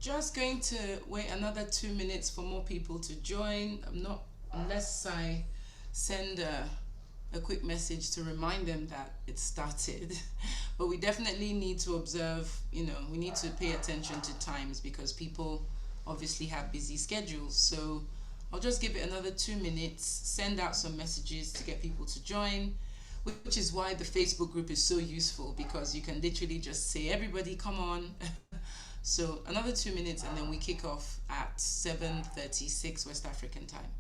Just going to wait another 2 minutes for more people to join. I'm not, unless I send a quick message to remind them that it started. But we definitely need to observe, we need to pay attention to times because people obviously have busy schedules. So I'll just give it another 2 minutes, send out some messages to get people to join, which is why the Facebook group is so useful because you can literally just say, everybody come on. So another 2 minutes and then we kick off at 7:36 West African time.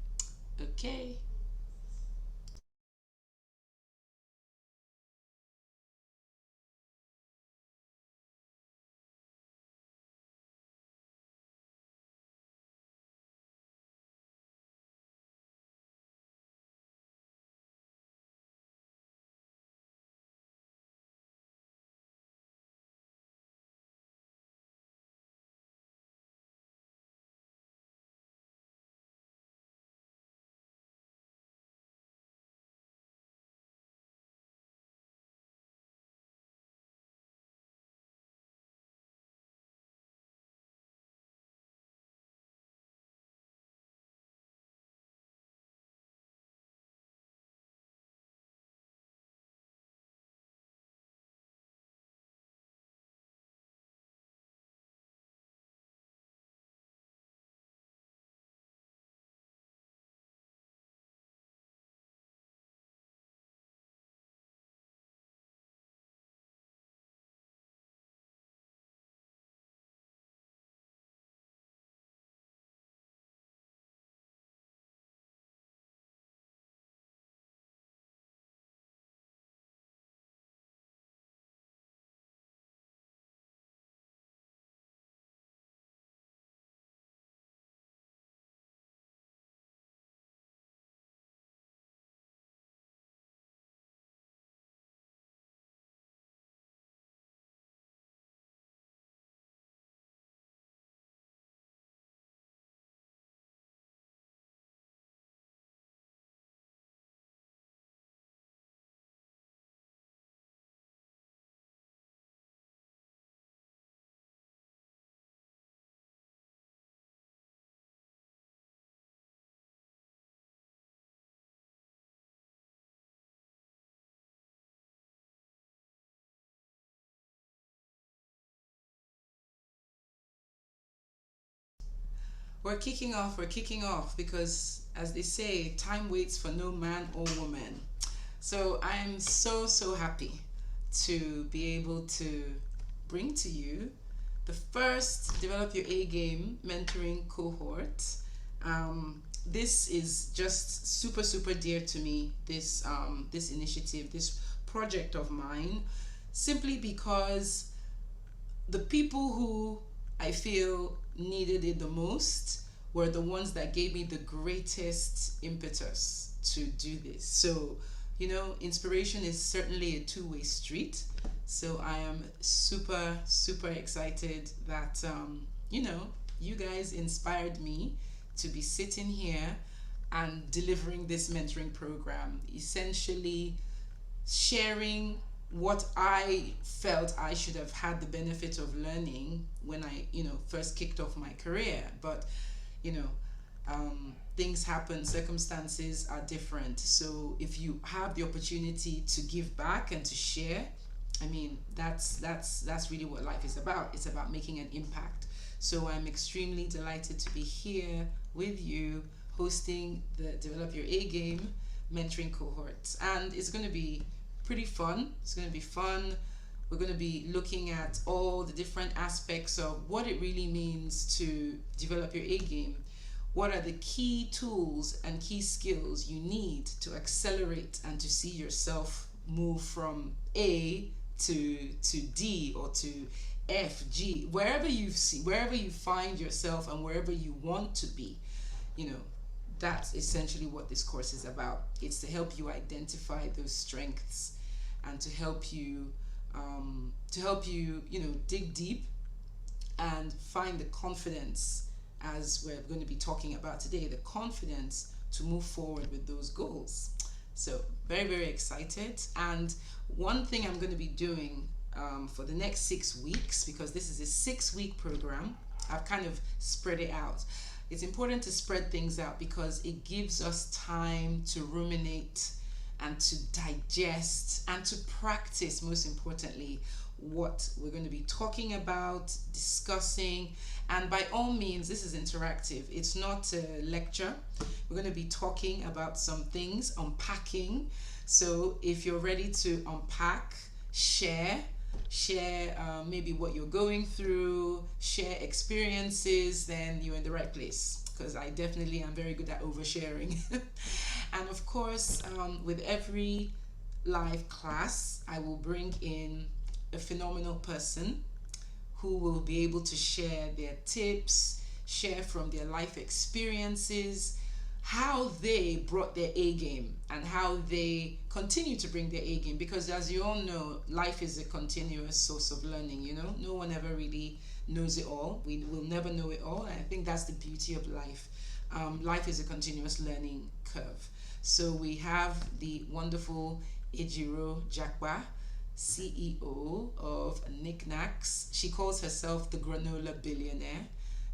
Okay. We're kicking off because as they say, time waits for no man or woman. So I'm so happy to be able to bring to you the first Develop Your A Game mentoring cohort. This is just super dear to me, this initiative, this project of mine, simply because the people who I feel needed it the most were the ones that gave me the greatest impetus to do this. So, inspiration is certainly a two-way street. So I am super excited that, you guys inspired me to be sitting here and delivering this mentoring program, essentially sharing what I felt I should have had the benefit of learning when I, first kicked off my career. But, you know, things happen, circumstances are different. So if you have the opportunity to give back and to share, I mean, that's really what life is about. It's about making an impact. So I'm extremely delighted to be here with you hosting the Develop Your A Game mentoring cohort. And it's going to be pretty fun. It's going to be fun. We're going to be looking at all the different aspects of what it really means to develop your A game. What are the key tools and key skills you need to accelerate and to see yourself move from A to D or to F, G, wherever you find yourself and wherever you want to be, you know, that's essentially what this course is about. It's to help you identify those strengths and to help you, dig deep and find the confidence, as we're going to be talking about today, the confidence to move forward with those goals. So very, very excited. And one thing I'm going to be doing for the next 6 weeks, because this is a 6 week program, I've kind of spread it out. It's important to spread things out because it gives us time to ruminate and to digest and to practice, most importantly, what we're going to be talking about, discussing. And by all means, this is interactive, it's not a lecture. We're going to be talking about some things, unpacking. So if you're ready to unpack, share, maybe what you're going through, share experiences, then you're in the right place, because I definitely am very good at oversharing. And of course, with every live class, I will bring in a phenomenal person who will be able to share their tips, share from their life experiences, how they brought their A game and how they continue to bring their A game. Because as you all know, life is a continuous source of learning, you know? No one ever really knows it all. We will never know it all. And I think that's the beauty of life. Life is a continuous learning curve. So we have the wonderful Ejiro Jakba, CEO of Knickknacks. She calls herself the granola billionaire.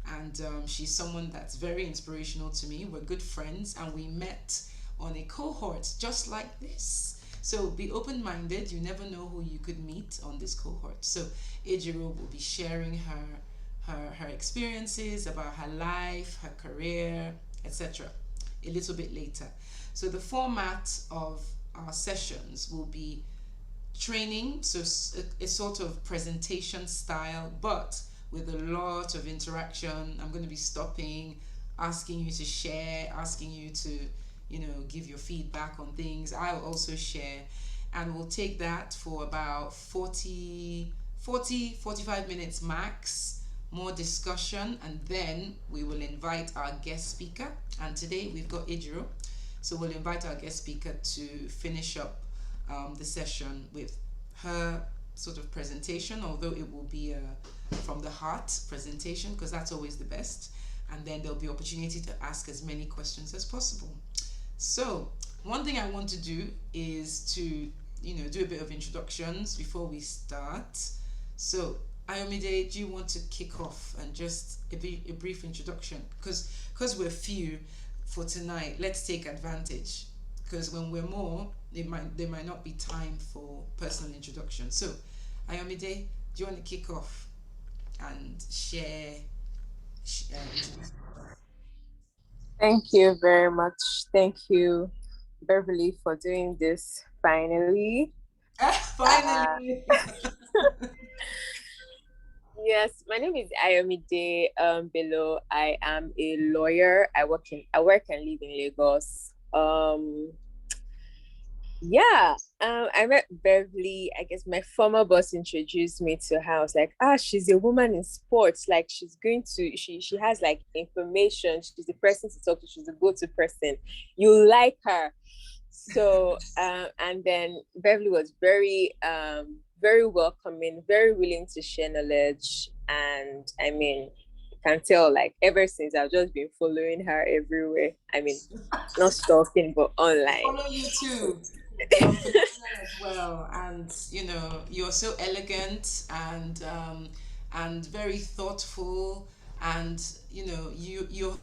And she's someone that's very inspirational to me. We're good friends, and we met on a cohort just like this. So be open minded. You never know who you could meet on this cohort. So Ejiro will be sharing her experiences about her life, her career, etc. a little bit later. So the format of our sessions will be training, so a sort of presentation style, but with a lot of interaction. I'm going to be stopping, asking you to share, asking you to, give your feedback on things. I'll also share, and we'll take that for about 45 minutes max, more discussion, and then we will invite our guest speaker. And today we've got Ejiro, so we'll invite our guest speaker to finish up the session with her sort of presentation, although it will be a from the heart presentation, because that's always the best. And then there'll be opportunity to ask as many questions as possible. So one thing I want to do is to do a bit of introductions before we start. So Ayomide, do you want to kick off and just a brief introduction? Because we're few for tonight, let's take advantage, because when we're more, there might not be time for personal introduction. So Ayomide, do you want to kick off and share? Introduce. Thank you very much. Thank you, Beverly, for doing this finally. Uh, Finally. yes, my name is Ayomide Bello. I am a lawyer. I work and live in Lagos. Yeah, I met Beverly. I guess my former boss introduced me to her. I was like, she's a woman in sports. Like she's going to, she has like information. She's the person to talk to. She's a go-to person. You like her. So, and then Beverly was very welcoming, very willing to share knowledge. And I mean, you can tell like ever since I've just been following her everywhere. I mean, not stalking, but I online. follow you too. You're phenomenal as well, and you're so elegant and very thoughtful, and you have a way of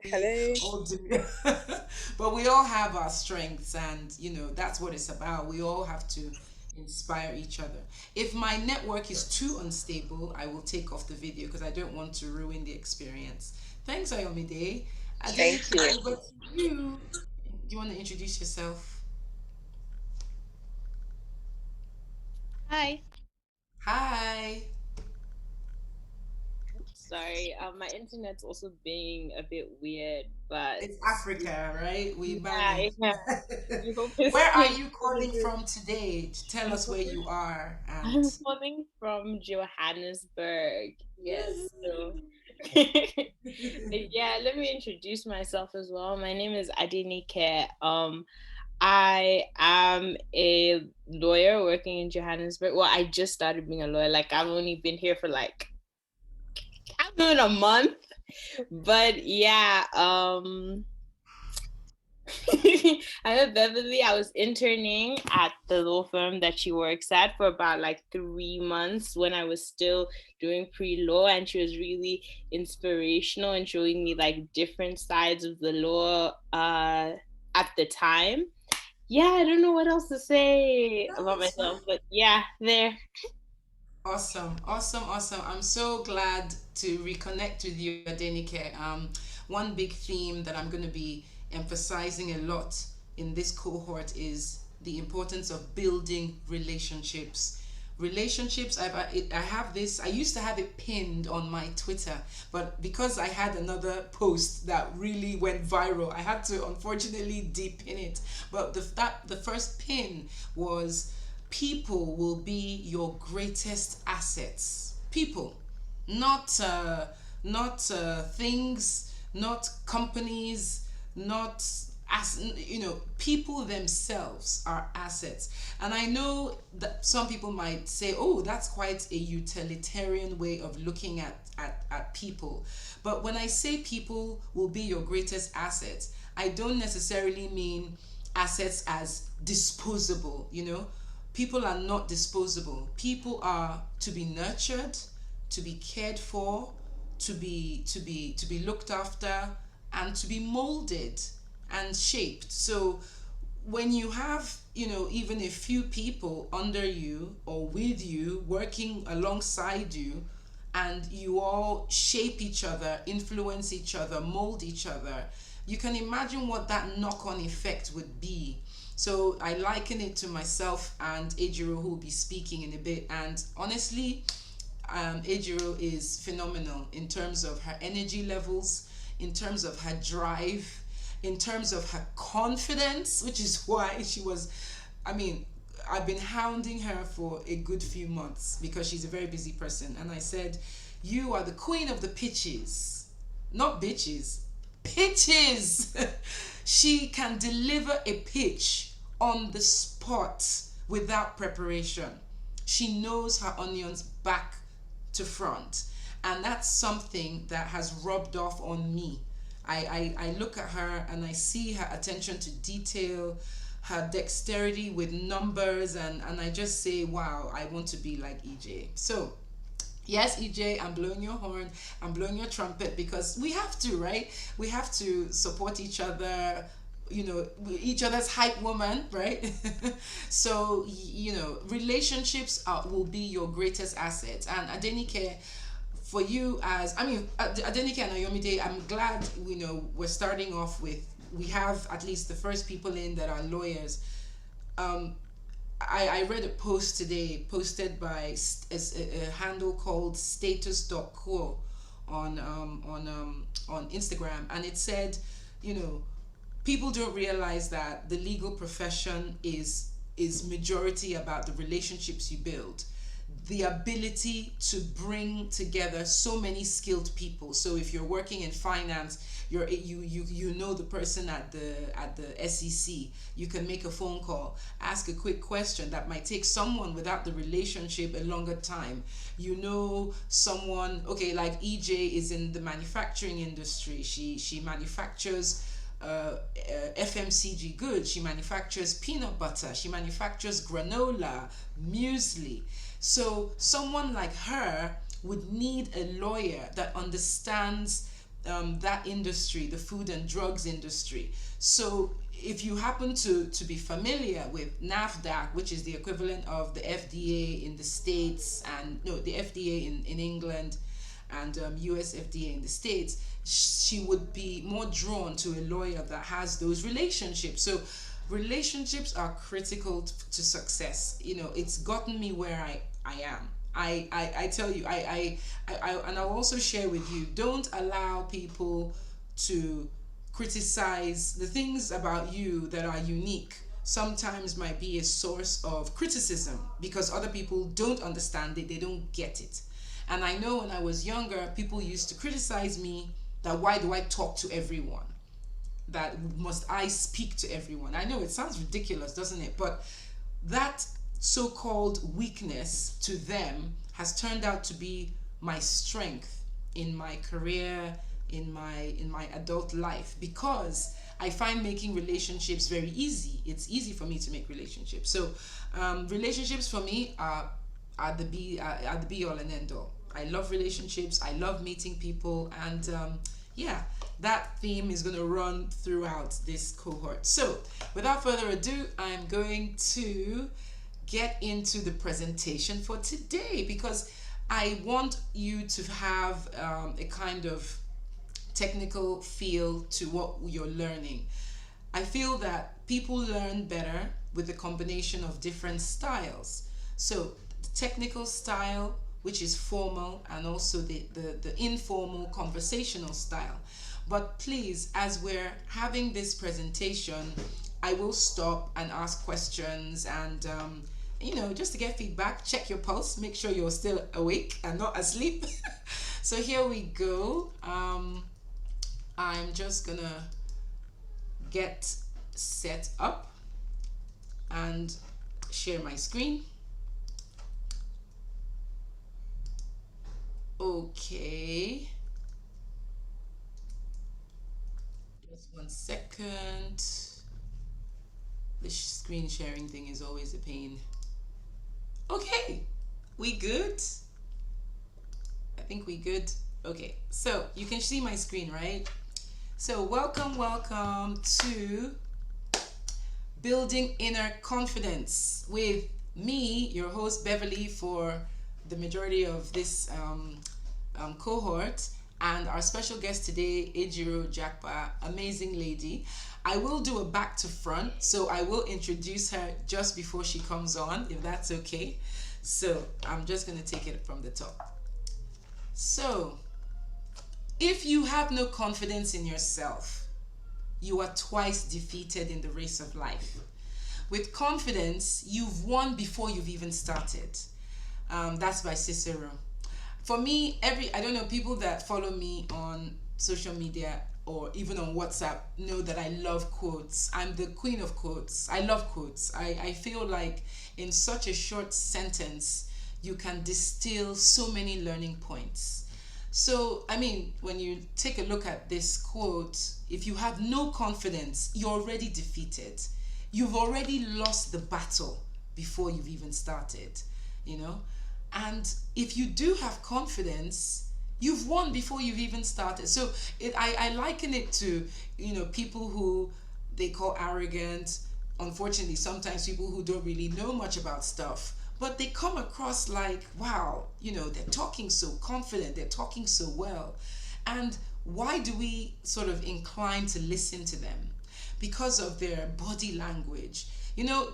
Hello. all do. But we all have our strengths, and that's what it's about. We all have to inspire each other. If my network is too unstable, I will take off the video because I don't want to ruin the experience. Thanks, Ayomide. Thank you. Adenike, over to you. Do you want to introduce yourself? Hi. Hi. Sorry, my internet's also being a bit weird, but It's Africa, right? We yeah, manage. yeah. We hope it's Where are it's you gonna calling be. from today? Tell us where you are and I'm calling from Johannesburg. Yes, so yeah. Let me introduce myself as well. My name is Adenike. I am a lawyer working in Johannesburg. Well, I just started being a lawyer. Like I've only been here for like I've been a month. But yeah, I met Beverly. I was interning at the law firm that she works at for about like 3 months when I was still doing pre-law, and she was really inspirational and showing me like different sides of the law at the time. Yeah, I don't know what else to say No, about it's fine. myself, but yeah, there. Awesome, awesome, awesome. I'm so glad to reconnect with you, Adenike. One big theme that I'm going to be emphasizing a lot in this cohort is the importance of building relationships. Relationships, I have this, I used to have it pinned on my Twitter, but because I had another post that really went viral, I had to unfortunately depin it. But the first pin was people will be your greatest assets. People, not things, not companies, not as people themselves are assets. And I know that some people might say, oh, that's quite a utilitarian way of looking at people. But when I say people will be your greatest assets, I don't necessarily mean assets as disposable. People are not disposable. People are to be nurtured, to be cared for, to be looked after, and to be molded and shaped. So when you have, even a few people under you or with you, working alongside you, and you all shape each other, influence each other, mold each other, you can imagine what that knock-on effect would be. So I liken it to myself and Ejiro, who will be speaking in a bit. And honestly, Ejiro is phenomenal in terms of her energy levels, in terms of her drive, in terms of her confidence, which is why she was, I mean, I've been hounding her for a good few months because she's a very busy person. And I said, you are the queen of the pitches, not bitches, pitches. She can deliver a pitch on the spot without preparation. She knows her onions back to front. And that's something that has rubbed off on me. I look at her and I see her attention to detail, her dexterity with numbers, and I just say, wow, I want to be like EJ. So, yes, EJ, I'm blowing your horn, I'm blowing your trumpet because we have to, right? We have to support each other, each other's hype woman, right? So, relationships will be your greatest asset. And Adenike, for you as, I mean, Adenike and Ayomide, I'm glad, we're starting off with, we have at least the first people in that are lawyers. Um, I read a post today posted by a handle called status.co on Instagram, and it said, you know, people don't realize that the legal profession is majority about the relationships you build, the ability to bring together so many skilled people. So if you're working in finance, you know the person at the SEC. You can make a phone call, ask a quick question that might take someone without the relationship a longer time. You know someone, okay, like EJ is in the manufacturing industry. She manufactures FMCG goods. She manufactures peanut butter. She manufactures granola, muesli. So someone like her would need a lawyer that understands that industry, the food and drugs industry. So if you happen to be familiar with NAFDAC, which is the equivalent of the FDA in the States, and no, the FDA in England, and US FDA in the States, she would be more drawn to a lawyer that has those relationships. So relationships are critical to success. It's gotten me where I am. I tell you, and I'll also share with you, don't allow people to criticize the things about you that are unique. Sometimes might be a source of criticism because other people don't understand it, they don't get it. And I know when I was younger, people used to criticize me that why do I talk to everyone? that must I speak to everyone. I know it sounds ridiculous, doesn't it? But that so-called weakness to them has turned out to be my strength in my career, in my adult life, because I find making relationships very easy. It's easy for me to make relationships. So relationships for me are the be all and end all. I love relationships. I love meeting people, and yeah, that theme is going to run throughout this cohort. So, without further ado, I'm going to get into the presentation for today, because I want you to have a kind of technical feel to what you're learning. I feel that people learn better with a combination of different styles. So, the technical style, which is formal, and also the informal conversational style. But please, as we're having this presentation, I will stop and ask questions, and just to get feedback, check your pulse, make sure you're still awake and not asleep. So here we go. I'm just gonna get set up and share my screen. Okay. Just 1 second. This screen sharing thing is always a pain. Okay, we good? I think we good. Okay, so you can see my screen, right? So welcome to Building Inner Confidence with me, your host Beverley, for the majority of this cohort, and our special guest today, Ejiro Jakpa, amazing lady. I will do a back to front, so I will introduce her just before she comes on, if that's okay. So I'm just going to take it from the top. So, if you have no confidence in yourself, you are twice defeated in the race of life. With confidence, you've won before you've even started. That's by Cicero. For me, I don't know, people that follow me on social media or even on WhatsApp know that I love quotes. I'm the queen of quotes. I love quotes. I feel like in such a short sentence, you can distill so many learning points. So, I mean, when you take a look at this quote, if you have no confidence, you're already defeated. You've already lost the battle before you've even started, you know? And if you do have confidence, you've won before you've even started. So I liken it to, people who they call arrogant. Unfortunately, sometimes people who don't really know much about stuff, but they come across like, wow, they're talking so confident, they're talking so well. And why do we sort of incline to listen to them? Because of their body language.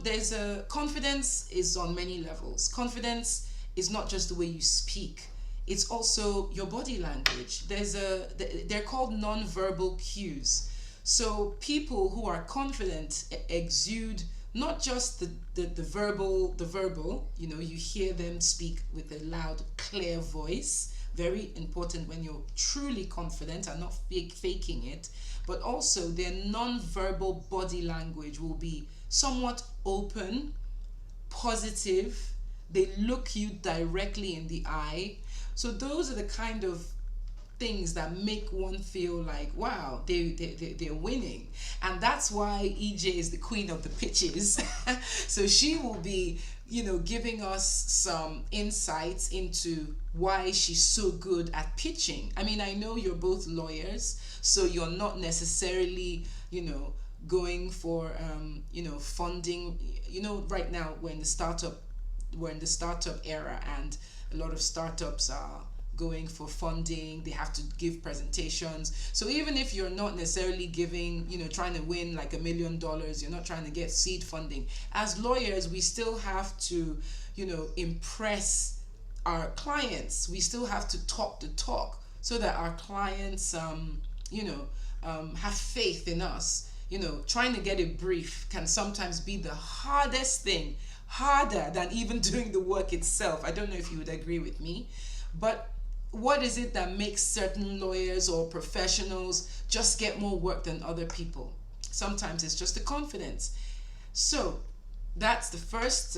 There's confidence is on many levels. Confidence is not just the way you speak, it's also your body language. They're called non-verbal cues. So people who are confident exude not just the verbal, you hear them speak with a loud, clear voice, very important when you're truly confident and not faking it, but also their non-verbal body language will be somewhat open, positive. They look you directly in the eye. So those are the kind of things that make one feel like, wow, they're winning. And that's why EJ is the queen of the pitches. So she will be, giving us some insights into why she's so good at pitching. I mean, I know you're both lawyers, so you're not necessarily, going for, funding. Right now we're in the startup era, and a lot of startups are going for funding. They have to give presentations. So even if you're not necessarily giving, trying to win like $1 million, you're not trying to get seed funding. As lawyers, we still have to, impress our clients. We still have to talk the talk so that our clients, have faith in us. Trying to get a brief can sometimes be the hardest thing, harder than even doing the work itself. I don't know if you would agree with me, but what is it that makes certain lawyers or professionals just get more work than other people? Sometimes it's just the confidence. So that's the first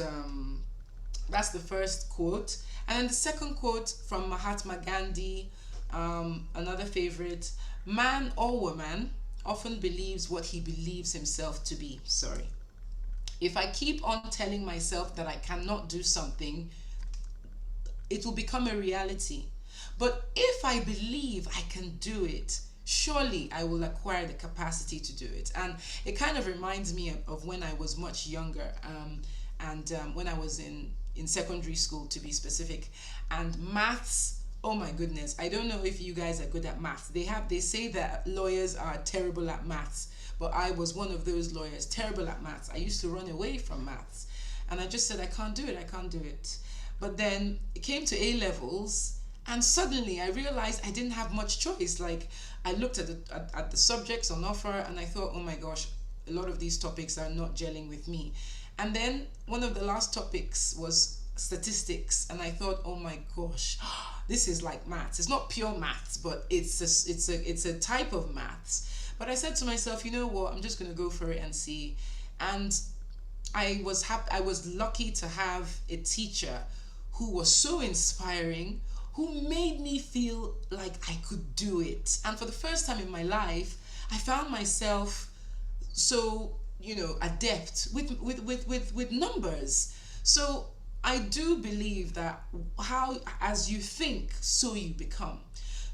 quote. And then the second quote from Mahatma Gandhi, another favorite: man or woman often believes what he believes himself to be. Sorry. If I keep on telling myself that I cannot do something, it will become a reality. But if I believe I can do it, surely I will acquire the capacity to do it. And it kind of reminds me of when I was much younger, and when I was in secondary school, to be specific. And maths, oh my goodness, I don't know if you guys are good at maths. They say that lawyers are terrible at maths, but I was one of those lawyers, terrible at maths. I used to run away from maths, and I just said, I can't do it, I can't do it. But then it came to A levels, and suddenly I realized I didn't have much choice. Like, I looked at the subjects on offer, and I thought, oh my gosh, a lot of these topics are not gelling with me. And then one of the last topics was statistics, and I thought, oh my gosh, this is like maths. It's not pure maths, but it's a type of maths. But I said to myself, you know what, I'm just gonna go for it and see. And I was happy. I was lucky to have a teacher who was so inspiring, who made me feel like I could do it. And for the first time in my life, I found myself so, adept with numbers. So I do believe that how as you think, so you become.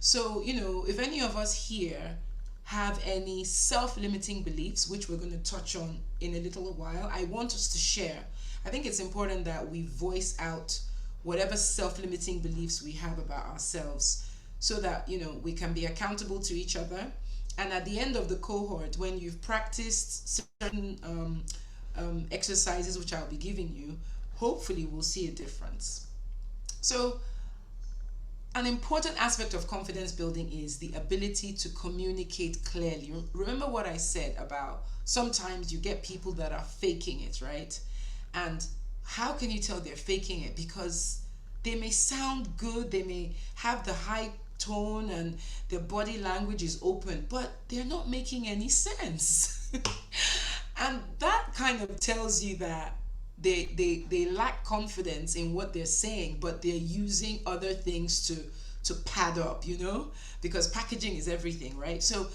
So, if any of us here have any self-limiting beliefs, which we're going to touch on in a little while, I want us to share. I think it's important that we voice out whatever self-limiting beliefs we have about ourselves, so that we can be accountable to each other. And at the end of the cohort, when you've practiced certain exercises, which I'll be giving you, hopefully we'll see a difference. So an important aspect of confidence building is the ability to communicate clearly. Remember what I said about sometimes you get people that are faking it, right? And how can you tell they're faking it? Because they may sound good, they may have the high tone, and their body language is open, but they're not making any sense. And that kind of tells you that they lack confidence in what they're saying, but they're using other things to pad up, because packaging is everything, right? So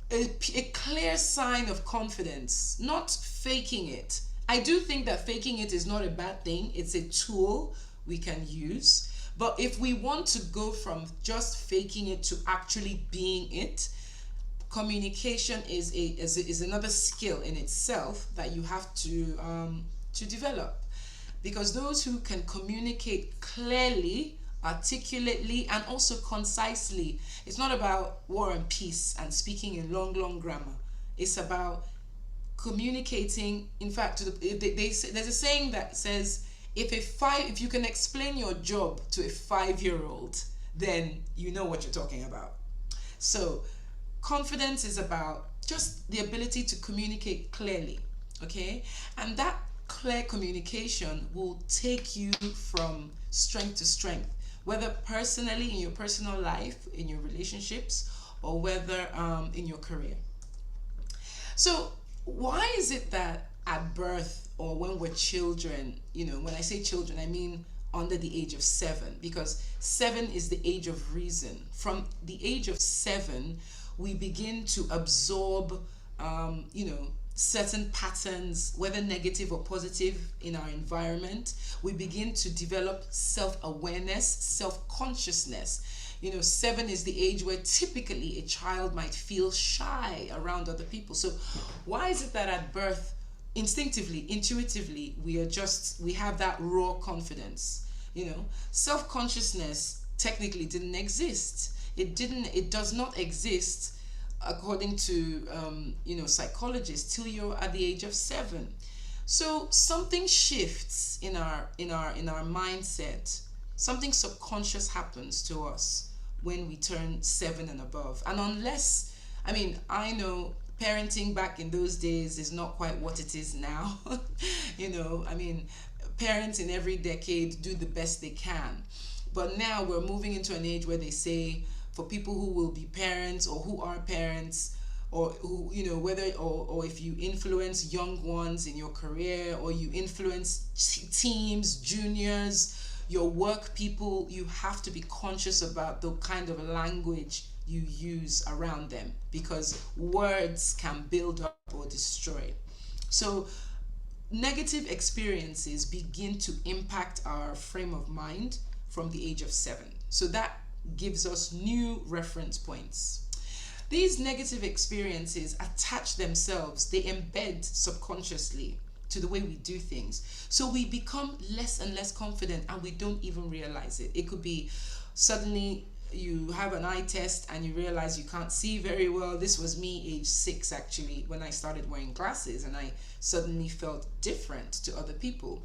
a clear sign of confidence, not faking it. I do think that faking it is not a bad thing. It's a tool we can use. But if we want to go from just faking it to actually being it, communication is another skill in itself that you have to develop. Because those who can communicate clearly, articulately, and also concisely, it's not about war and peace and speaking in long grammar. It's about communicating. In fact, there's a saying that says, if you can explain your job to a 5-year-old, then you know what you're talking about. So confidence is about just the ability to communicate clearly, okay? And that clear communication will take you from strength to strength, whether personally in your personal life, in your relationships, or whether in your career. So why is it that at birth, or when we're children, when I say children, I mean under the age of 7, because 7 is the age of reason. From the age of 7, we begin to absorb, certain patterns, whether negative or positive, in our environment. We begin to develop self-awareness, self-consciousness. 7 is the age where typically a child might feel shy around other people. So why is it that at birth, instinctively, intuitively, we have that raw confidence? Self-consciousness technically didn't exist. It does not exist, according to psychologists, till you're at the age of 7. So something shifts in our mindset. Something subconscious happens to us when we turn 7 and above. And unless, I know parenting back in those days is not quite what it is now. Parents in every decade do the best they can. But now we're moving into an age where they say for people who will be parents or who are parents, or who, whether, or if you influence young ones in your career, or you influence teams, juniors, your work people, you have to be conscious about the kind of language you use around them, because words can build up or destroy. So negative experiences begin to impact our frame of mind from the age of 7. So that gives us new reference points. These negative experiences attach themselves, they embed subconsciously to the way we do things. So we become less and less confident and we don't even realize it. It could be suddenly you have an eye test and you realize you can't see very well. This was me age 6 actually, when I started wearing glasses, and I suddenly felt different to other people.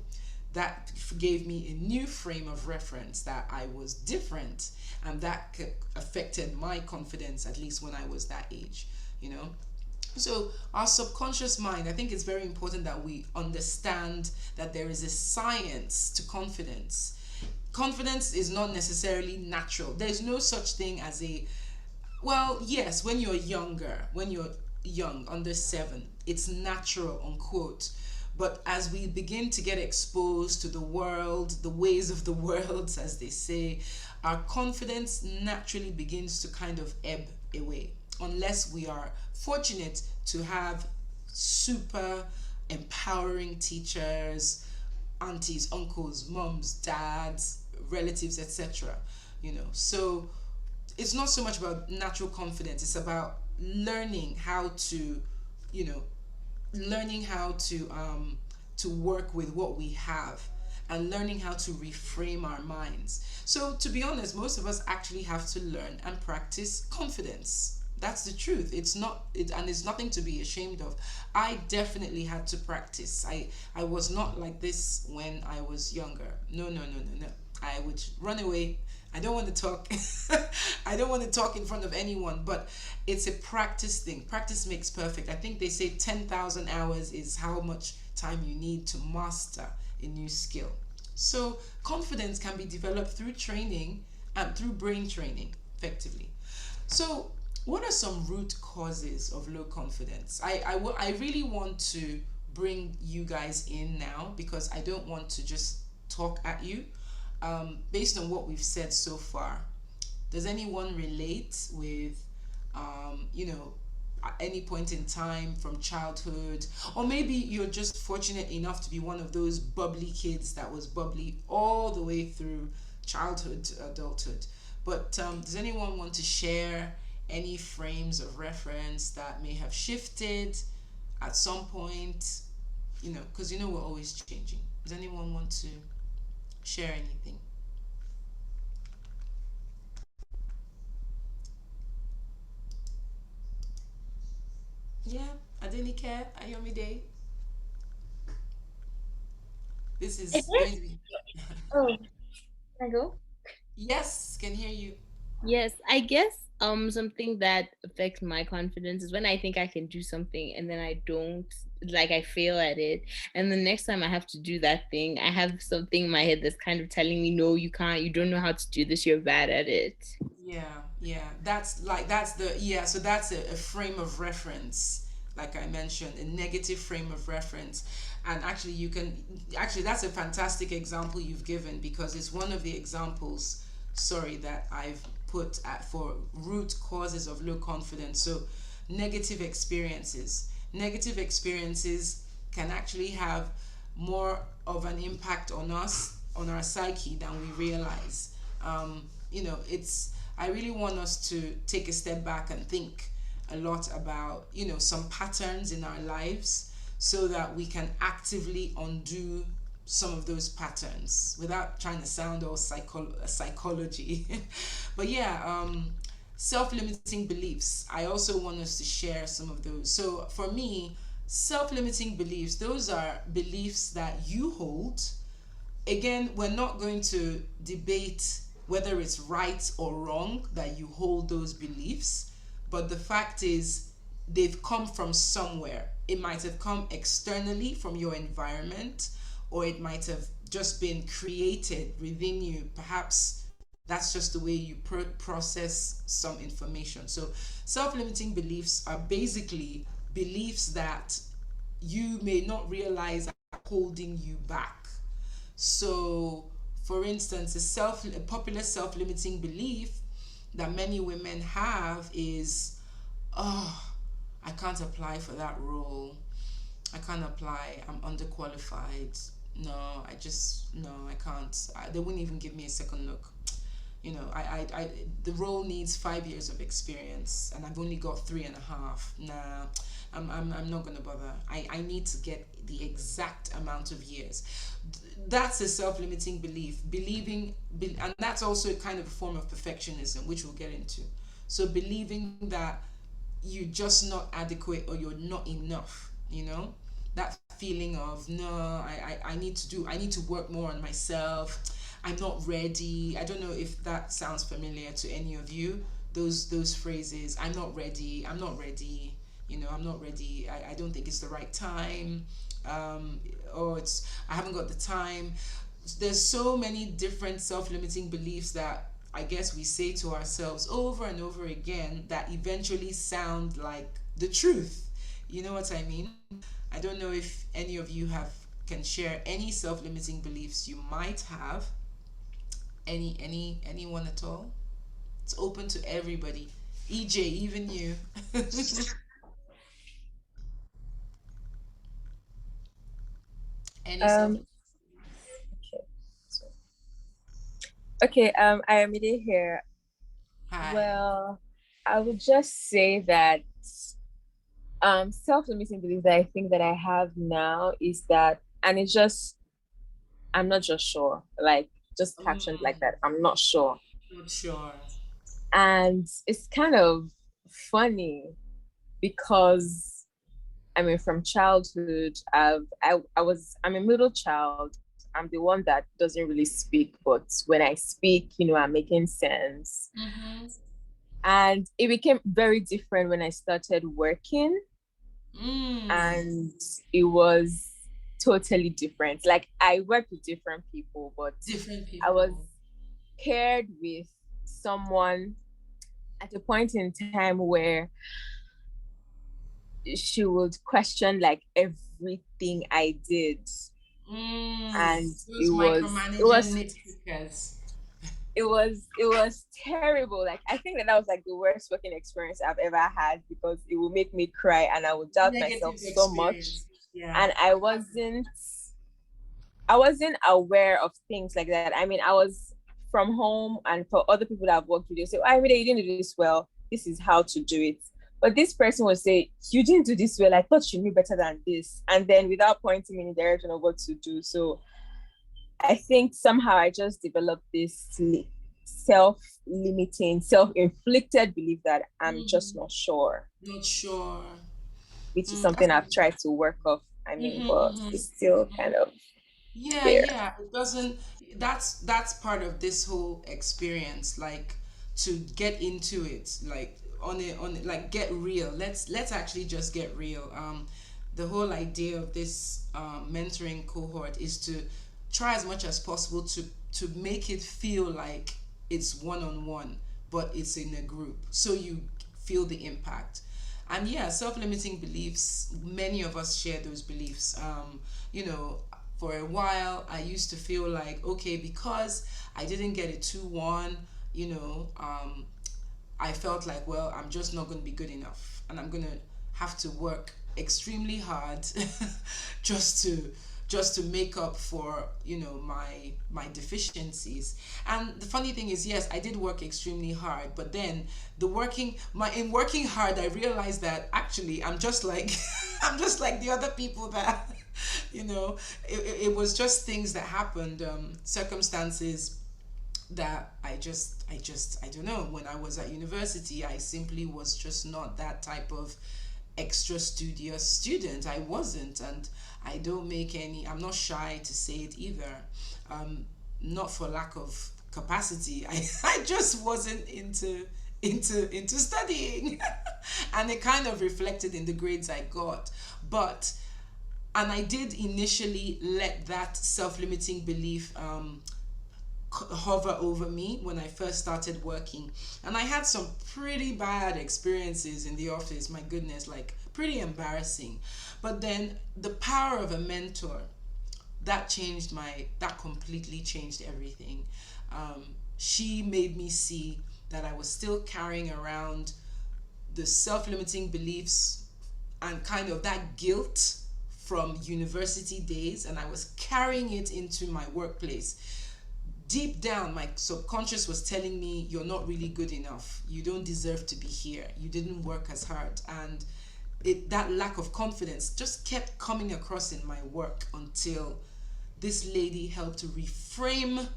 That gave me a new frame of reference that I was different, and that affected my confidence, at least when I was that age, you know. So our subconscious mind, I think it's very important that we understand that there is a science to confidence. Confidence is not necessarily natural. There's no such thing as a, well, yes, when you're younger, when you're young, under 7, it's natural, unquote. But as we begin to get exposed to the world, the ways of the world, as they say, our confidence naturally begins to kind of ebb away. Unless we are fortunate to have super empowering teachers, aunties, uncles, moms, dads, relatives, etc. So it's not so much about natural confidence, it's about learning how to, you know learning how to work with what we have, and learning how to reframe our minds. So to be honest, most of us actually have to learn and practice confidence. That's the truth. And it's nothing to be ashamed of. I definitely had to practice. I was not like this when I was younger. No, no, no, no, no. I would run away. I don't want to talk. I don't want to talk in front of anyone, but it's a practice thing. Practice makes perfect. I think they say 10,000 hours is how much time you need to master a new skill. So confidence can be developed through training and through brain training, effectively. So what are some root causes of low confidence? I really want to bring you guys in now, because I don't want to just talk at you. Based on what we've said so far, does anyone relate with, at any point in time from childhood? Or maybe you're just fortunate enough to be one of those bubbly kids that was bubbly all the way through childhood to adulthood. But does anyone want to share any frames of reference that may have shifted at some point? Because we're always changing. Does anyone want to share anything? Yeah, Adenike, Ayomide. This I is going guess. to be. Oh, can I go? Yes, can hear you. Yes, I guess something that affects my confidence is when I think I can do something and then I don't, like I fail at it. And the next time I have to do that thing, I have something in my head that's kind of telling me, no, you can't, you don't know how to do this, you're bad at it. Yeah, yeah. So that's a frame of reference, like I mentioned, a negative frame of reference. And actually, that's a fantastic example you've given, because it's one of the examples, sorry, that I've put at for root causes of low confidence. So, negative experiences. Negative experiences can actually have more of an impact on us, on our psyche, than we realize. It's I really want us to take a step back and think a lot about, some patterns in our lives, so that we can actively undo some of those patterns without trying to sound all psychology. But yeah, self-limiting beliefs. I also want us to share some of those. So for me, self-limiting beliefs, those are beliefs that you hold. Again, we're not going to debate whether it's right or wrong that you hold those beliefs, but the fact is, they've come from somewhere. It might have come externally from your environment, or it might have just been created within you, perhaps That's just the way you process some information. So self-limiting beliefs are basically beliefs that you may not realize are holding you back. So, for instance, a popular self-limiting belief that many women have is, oh, I can't apply for that role. I can't apply. I'm underqualified. No, no, I can't. They wouldn't even give me a second look. The role needs 5 years of experience, and I've only got three and a half. Nah, I'm not gonna bother. I need to get the exact amount of years. That's a self-limiting belief. And that's also kind of a form of perfectionism, which we'll get into. So believing that you're just not adequate or you're not enough, that feeling of no, I need to work more on myself. I'm not ready. I don't know if that sounds familiar to any of you. Those phrases, I'm not ready, I'm not ready. I don't think it's the right time. Or it's I haven't got the time. There's so many different self-limiting beliefs that I guess we say to ourselves over and over again that eventually sound like the truth. You know what I mean? I don't know if any of you have can share any self-limiting beliefs you might have. Anyone at all? It's open to everybody. EJ, even you. Any self. Um, okay. So, okay, I am here. Hi. Well, I would just say that self-limiting belief that I think that I have now is that, and it's just, I'm not just sure, like just captioned like Mm, that, I'm not sure. not sure. And it's kind of funny because I mean, from childhood, I'm a middle child. I'm the one that doesn't really speak, but when I speak, I'm making sense. Mm-hmm. And it became very different when I started working, Mm, and it was totally different. Like I worked with different people, but different I was people. paired with someone at a point in time where she would question like everything I did. And Those it micromanaging was nitpickers. it was terrible. Like I think that was like the worst working experience I've ever had because it would make me cry and I would doubt myself Negative so much. experience. Yeah. And I wasn't aware of things like that. I mean, I was from home, and for other people that I've worked with, they say, "Oh, I mean, you didn't do this well. This is how to do it." But this person would say, "You didn't do this well. I thought you knew better than this," and then without pointing me in the direction of what to do. So I think somehow I just developed this self-limiting, self-inflicted belief that I'm just Mm, not sure, not sure. which is That's something I've tried to work off. I mean, but mm-hmm. it's still kind of Yeah, there. yeah. It doesn't. That's part of this whole experience. Like to get into it, like like get real. Let's actually just get real. The whole idea of this mentoring cohort is to try as much as possible to make it feel like it's one on one, but it's in a group, so you feel the impact. And yeah, self-limiting beliefs, many of us share those beliefs. You know, for a while I used to feel like, okay, because I didn't get a 2-1, I felt like, well, I'm just not going to be good enough, and I'm going to have to work extremely hard just to make up for my deficiencies. And the funny thing is, yes, I did work extremely hard, but then in working hard, I realized that actually I'm just like I'm just like the other people that it was just things that happened, circumstances that I don't know. When I was at university, I simply was just not that type of extra studious student. I wasn't, and I don't make any. I'm not shy to say it either. Um, Not for lack of capacity. I just wasn't into studying, and it kind of reflected in the grades I got. But and I did initially let that self-limiting belief hover over me when I first started working. And I had some pretty bad experiences in the office, my goodness, like pretty embarrassing. But then the power of a mentor, that completely changed everything. She made me see that I was still carrying around the self-limiting beliefs and kind of that guilt from university days, and I was carrying it into my workplace. Deep down, my subconscious was telling me, you're not really good enough, you don't deserve to be here, you didn't work as hard. And that lack of confidence just kept coming across in my work until this lady helped to reframe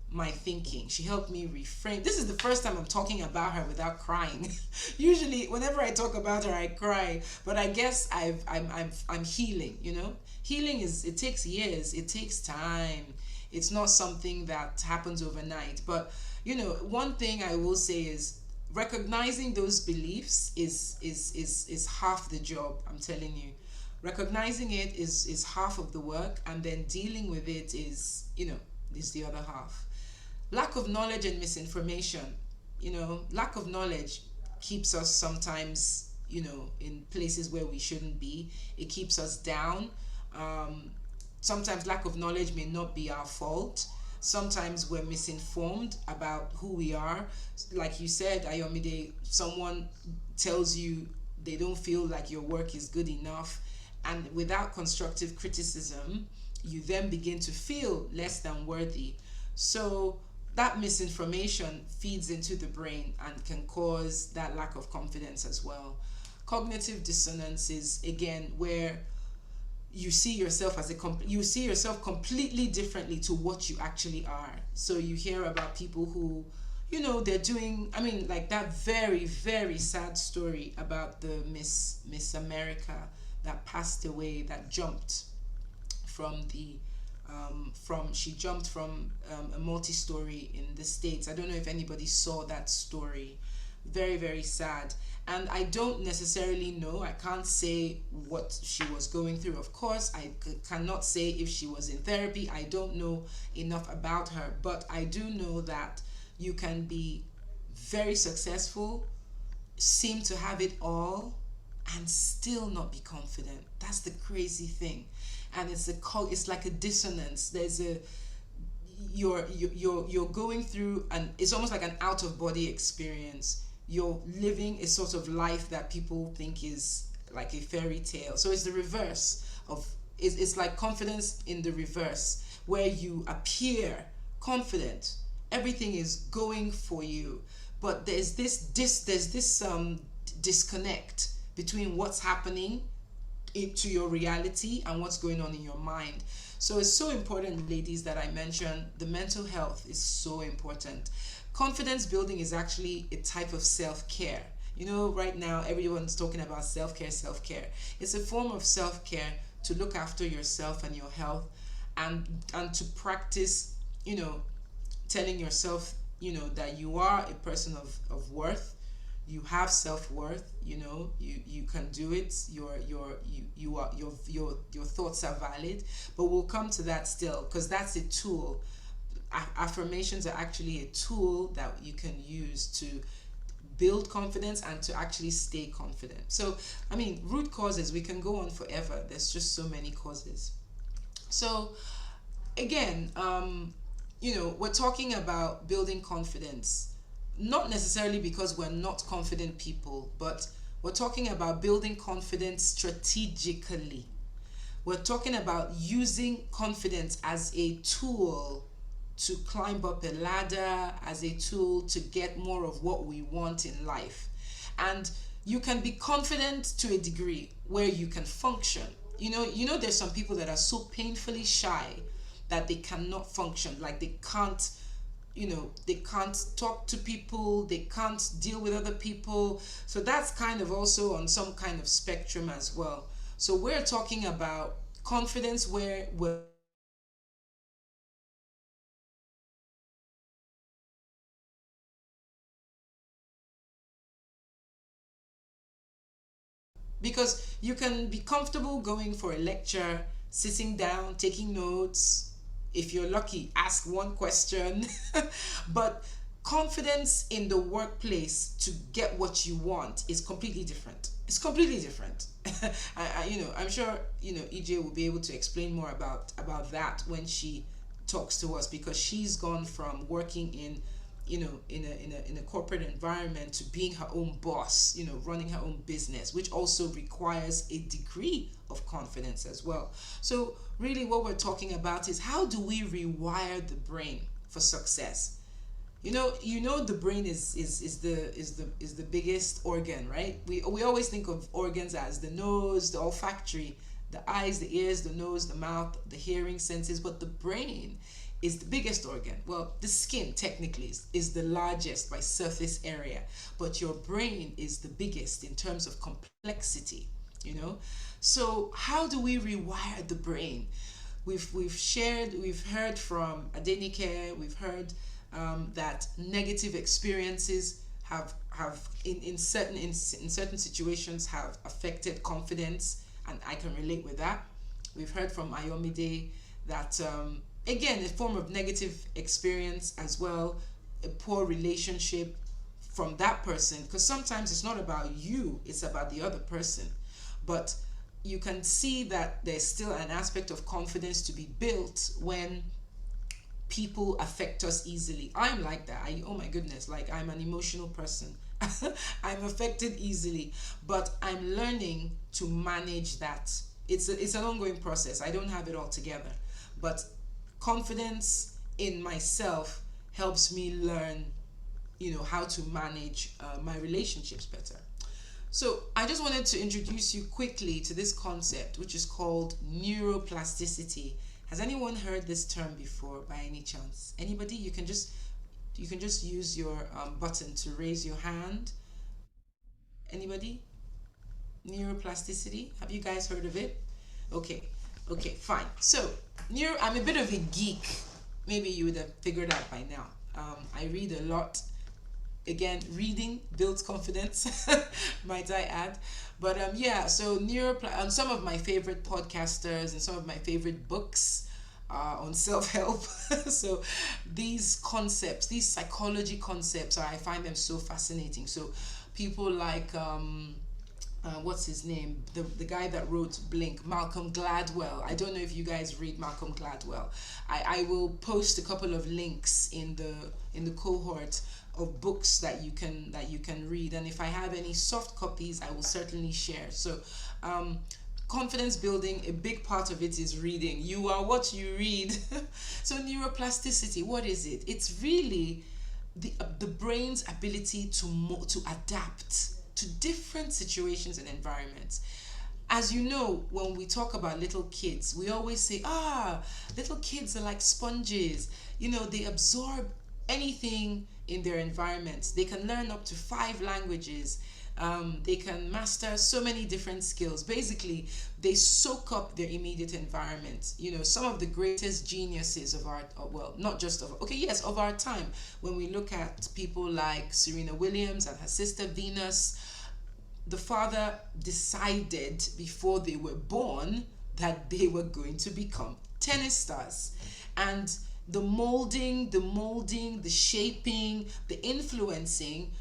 my thinking. She helped me reframe. This is the first time I'm talking about her without crying. Usually, whenever I talk about her, I cry. But I guess I'm healing. You know, healing it takes years. It takes time. It's not something that happens overnight. But you know, one thing I will say is recognizing those beliefs is half the job. I'm telling you, recognizing it is half of the work, and then dealing with it is the other half. Lack of knowledge and misinformation, lack of knowledge keeps us sometimes, in places where we shouldn't be. It keeps us down. Sometimes lack of knowledge may not be our fault. Sometimes we're misinformed about who we are. Like you said, Ayomide, someone tells you they don't feel like your work is good enough, and without constructive criticism, you then begin to feel less than worthy. So that misinformation feeds into the brain and can cause that lack of confidence as well. Cognitive dissonance is again where you see yourself you see yourself completely differently to what you actually are. So you hear about people who, they're doing, like that very, very sad story about the Miss America that passed away, that jumped from she jumped from a multi-story in the States. I don't know if anybody saw that story. Very, very sad. And I don't necessarily know, I can't say what she was going through. Of course, I cannot say if she was in therapy. I don't know enough about her, but I do know that you can be very successful, seem to have it all, and still not be confident. That's the crazy thing. And it's like a dissonance. There's a you're going through, and it's almost like an out of body experience. You're living a sort of life that people think is like a fairy tale. So it's the reverse of it's like confidence in the reverse, where you appear confident, everything is going for you, but there's this disconnect between what's happening into your reality and what's going on in your mind. So it's so important, ladies, that I mention the mental health is so important. Confidence building is actually a type of self-care. Right now everyone's talking about self-care, self-care. It's a form of self-care to look after yourself and your health, and to practice, telling yourself, that you are a person of worth. You have self-worth. You can do it. Your thoughts are valid. But we'll come to that still, because that's a tool. Affirmations are actually a tool that you can use to build confidence and to actually stay confident. So root causes, we can go on forever. There's just so many causes. So again, we're talking about building confidence, not necessarily because we're not confident people, but we're talking about building confidence strategically. We're talking about using confidence as a tool to climb up a ladder, as a tool to get more of what we want in life. And you can be confident to a degree where you can function. There's some people that are so painfully shy that they cannot function. Like they can't talk to people, they can't deal with other people. So that's kind of also on some kind of spectrum as well. So we're talking about confidence where we're because you can be comfortable going for a lecture, sitting down, taking notes, If you're lucky, ask one question. But confidence in the workplace to get what you want is completely different. It's completely different. I'm sure EJ will be able to explain more about that when she talks to us, because she's gone from working in in a corporate environment to being her own boss, running her own business, which also requires a degree of confidence as well. So really what we're talking about is, how do we rewire the brain for success? The brain is the biggest organ, right? We always think of organs as the nose, the olfactory, the eyes, the ears, the nose, the mouth, the hearing senses, but the brain is the biggest organ. Well, the skin technically is the largest by surface area, but your brain is the biggest in terms of complexity, So how do we rewire the brain? We've heard from Adenike, we've heard that negative experiences have in certain situations have affected confidence, and I can relate with that. We've heard from Ayomide that again, a form of negative experience as well, a poor relationship from that person, because sometimes it's not about you, it's about the other person. But you can see that there's still an aspect of confidence to be built when people affect us easily. I'm like that. Oh my goodness, like, I'm an emotional person. I'm affected easily, but I'm learning to manage that. It's an ongoing process. I don't have it all together, but confidence in myself helps me learn how to manage my relationships better. So I just wanted to introduce you quickly to this concept, which is called neuroplasticity. Has anyone heard this term before by any chance? Anybody? You can just use your button to raise your hand. Anybody? Neuroplasticity? Have you guys heard of it? Okay, fine. So I'm a bit of a geek. Maybe you would have figured out by now. I read a lot. Again, reading builds confidence, might I add. But so some of my favorite podcasters and some of my favorite books on self-help. So these concepts, these psychology concepts, I find them so fascinating. So people like what's his name, the guy that wrote Blink, Malcolm Gladwell. I don't know if you guys read Malcolm Gladwell. I will post a couple of links in the cohort of books that you can read, and if I have any soft copies, I will certainly share. So confidence building, a big part of it is reading. You are what you read. So neuroplasticity, what is it? It's really the brain's ability to adapt to different situations and environments. As you know, when we talk about little kids, we always say, little kids are like sponges. They absorb anything in their environment. They can learn up to 5 languages. They can master so many different skills. Basically, they soak up their immediate environment. Some of the greatest geniuses of our, well, not just of our time, when we look at people like Serena Williams and her sister Venus, the father decided before they were born that they were going to become tennis stars. And the molding, the shaping, the influencing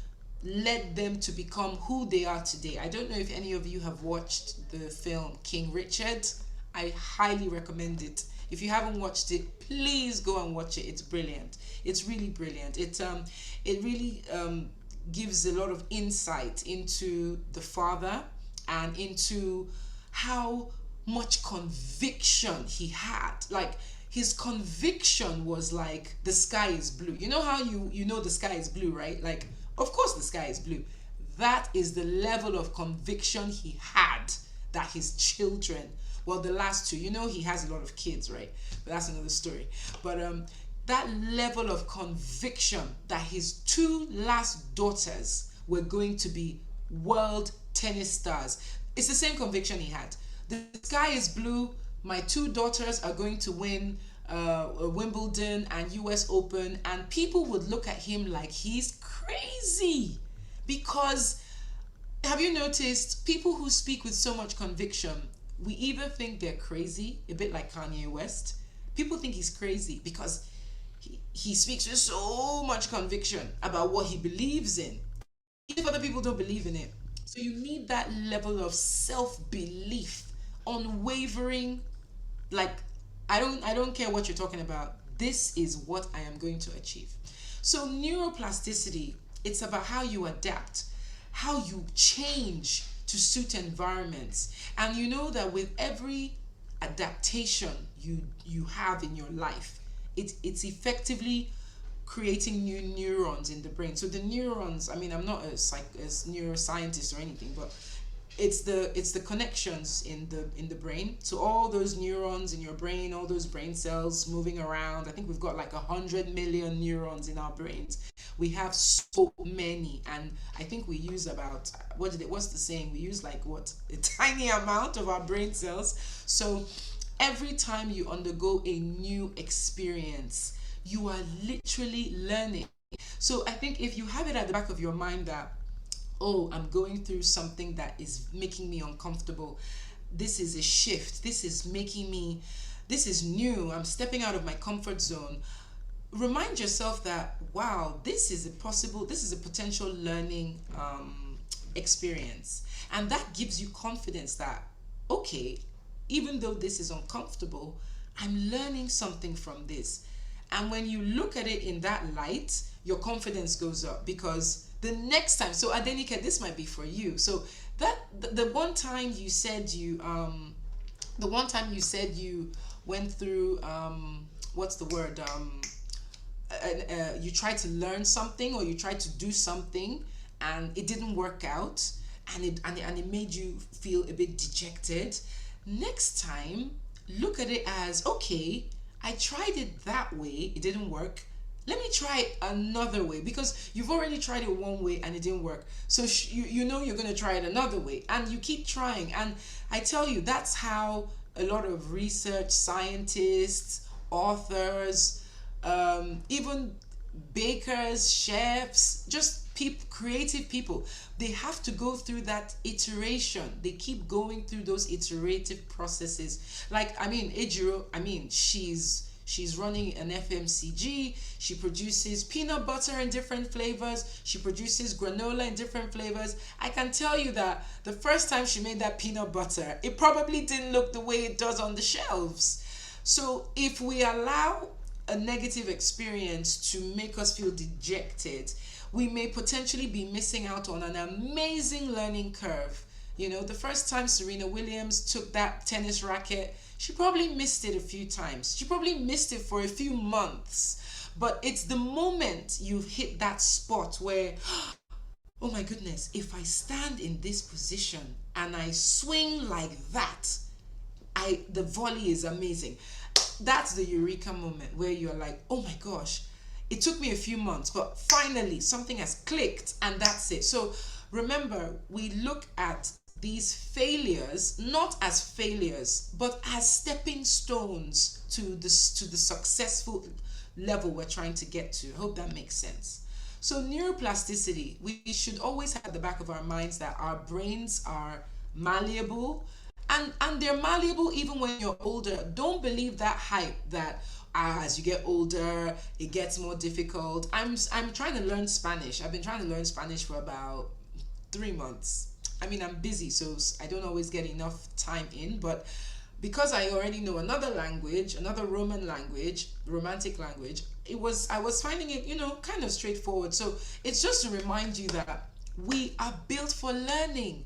led them to become who they are today. I don't know if any of you have watched the film King Richard. I highly recommend it. If you haven't watched it, please go and watch it. It's brilliant. It's really brilliant. It really gives a lot of insight into the father and into how much conviction he had. Like, his conviction was like, the sky is blue. You know how you know the sky is blue, right? Like, of course the sky is blue. That is the level of conviction he had that his children, well, the last 2, he has a lot of kids, right? But that's another story. But that level of conviction that his 2 last daughters were going to be world tennis stars. It's the same conviction he had. The sky is blue. My 2 daughters are going to win Wimbledon and US Open, and people would look at him like he's crazy. Because, have you noticed, people who speak with so much conviction, we either think they're crazy, a bit like Kanye West, People think he's crazy because he speaks with so much conviction about what he believes in, even if other people don't believe in it. So you need that level of self-belief, unwavering, like I don't care what you're talking about. This is what I am going to achieve. So neuroplasticity, it's about how you adapt, how you change to suit environments. And you know that with every adaptation you have in your life, it's effectively creating new neurons in the brain. So the neurons, I mean, I'm not a neuroscientist or anything, but it's the connections in the brain. So all those neurons in your brain, all those brain cells moving around. I think we've got like 100 million neurons in our brains. We have so many, and I think we use about, what's the saying, we use like what, a tiny amount of our brain cells. So every time you undergo a new experience, you are literally learning. So I think if you have it at the back of your mind that, oh, I'm going through something that is making me uncomfortable, this is a shift, this is new, I'm stepping out of my comfort zone, remind yourself that, wow, this is a potential learning experience. And that gives you confidence that, okay, even though this is uncomfortable, I'm learning something from this. And when you look at it in that light, your confidence goes up, because the next time, so Adenike, this might be for you. So that the one time you said you went through what's the word, you tried to learn something, or you tried to do something and it didn't work out, and it made you feel a bit dejected. Next time, look at it as, okay, I tried it that way, it didn't work, let me try it another way, because you've already tried it one way and it didn't work. So you know you're going to try it another way, and you keep trying. And I tell you, that's how a lot of research scientists, authors, even bakers, chefs, just people, creative people, they have to go through that iteration. They keep going through those iterative processes. Like, I mean, Ejiro, I mean, she's running an FMCG. She produces peanut butter in different flavors. She produces granola in different flavors. I can tell you that the first time she made that peanut butter, it probably didn't look the way it does on the shelves. So if we allow a negative experience to make us feel dejected, we may potentially be missing out on an amazing learning curve. You know, the first time Serena Williams took that tennis racket, she probably missed it a few times. She probably missed it for a few months. But it's the moment you've hit that spot where, oh my goodness, if I stand in this position and I swing like that, the volley is amazing. That's the eureka moment where you're like, oh my gosh, it took me a few months, but finally something has clicked, and that's it. So remember, we look at these failures not as failures, but as stepping stones to the successful level we're trying to get to. I hope that makes sense. So neuroplasticity, we should always have at the back of our minds that our brains are malleable, and they're malleable even when you're older. Don't believe that hype that as you get older it gets more difficult. I'm trying to learn Spanish. I've been trying to learn Spanish for about 3 months. I mean, I'm busy, so I don't always get enough time in, but because I already know another language, another romantic language, I was finding it, kind of straightforward. So it's just to remind you that we are built for learning.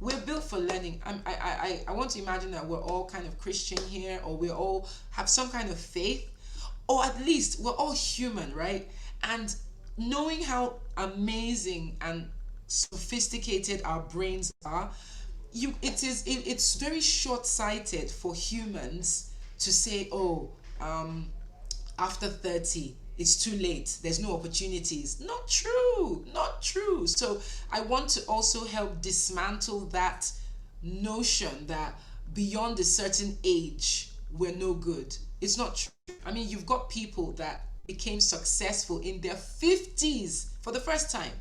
We're built for learning. I want to imagine that we're all kind of Christian here, or we all have some kind of faith, or at least we're all human, right? And knowing how amazing and sophisticated our brains are, it's very short-sighted for humans to say, oh, after 30 it's too late, there's no opportunities. Not true, not true. So I want to also help dismantle that notion that beyond a certain age we're no good. It's not true. I mean, you've got people that became successful in their 50s for the first time.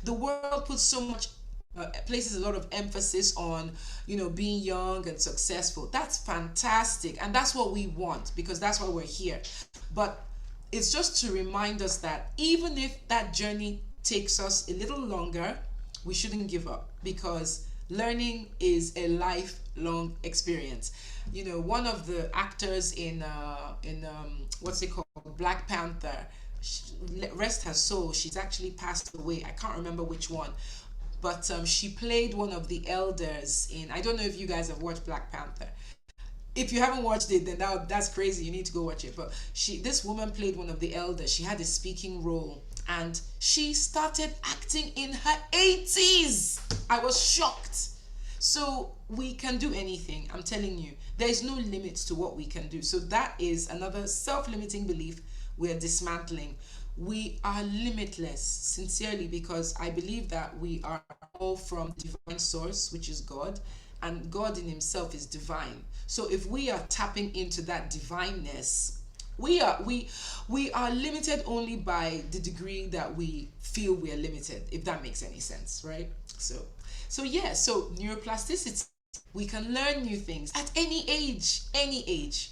The world puts so much places a lot of emphasis on, being young and successful. That's fantastic, and that's what we want, because that's why we're here. But it's just to remind us that even if that journey takes us a little longer, we shouldn't give up, because learning is a lifelong experience. One of the actors in what's it called, Black Panther, rest her soul, she's actually passed away. I can't remember which one, but she played one of the elders in. I don't know if you guys have watched Black Panther. If you haven't watched it, then that's crazy. You need to go watch it. But this woman played one of the elders. She had a speaking role, and she started acting in her 80s. I was shocked. So we can do anything. I'm telling you, there is no limits to what we can do. So that is another self-limiting belief we're dismantling. We are limitless, sincerely, because I believe that we are all from divine source, which is God, and God in himself is divine. So if we are tapping into that divineness, we are limited only by the degree that we feel we are limited, if that makes any sense, right? So neuroplasticity, we can learn new things at any age, any age.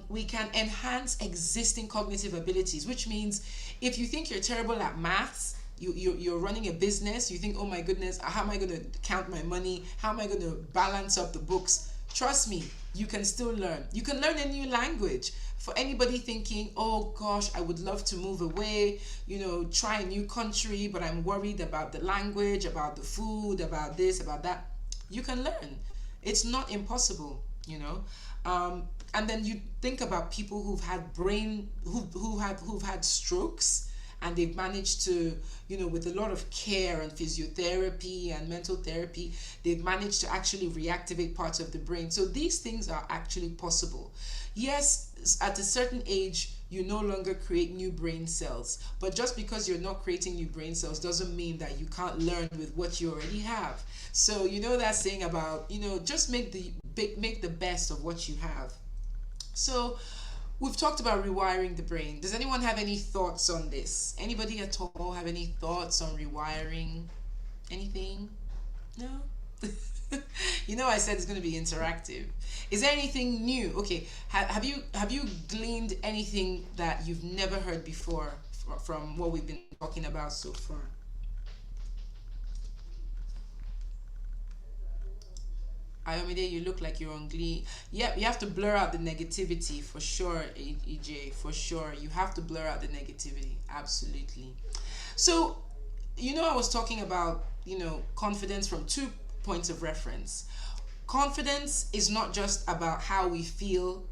We can enhance existing cognitive abilities, which means if you think you're terrible at maths, you're running a business, you think, oh my goodness, how am I going to count my money? How am I going to balance up the books? Trust me, you can still learn. You can learn a new language. For anybody thinking, oh gosh, I would love to move away, try a new country, but I'm worried about the language, about the food, about this, about that, you can learn. It's not impossible, and then you think about people who've had strokes, and they've managed to, with a lot of care and physiotherapy and mental therapy, they've managed to actually reactivate parts of the brain. So these things are actually possible. Yes, at a certain age, you no longer create new brain cells, but just because you're not creating new brain cells doesn't mean that you can't learn with what you already have. So that saying about, just make the best of what you have. So we've talked about rewiring the brain. Does anyone have any thoughts on this? Anybody at all have any thoughts on rewiring? Anything? No? I said it's going to be interactive. Is there anything new? Okay, have you gleaned anything that you've never heard before from what we've been talking about so far? Ayomide, you look like you're on Glee. Yep, you have to blur out the negativity for sure, EJ, for sure. You have to blur out the negativity. Absolutely. So, I was talking about, confidence from 2 points of reference. Confidence is not just about how we feel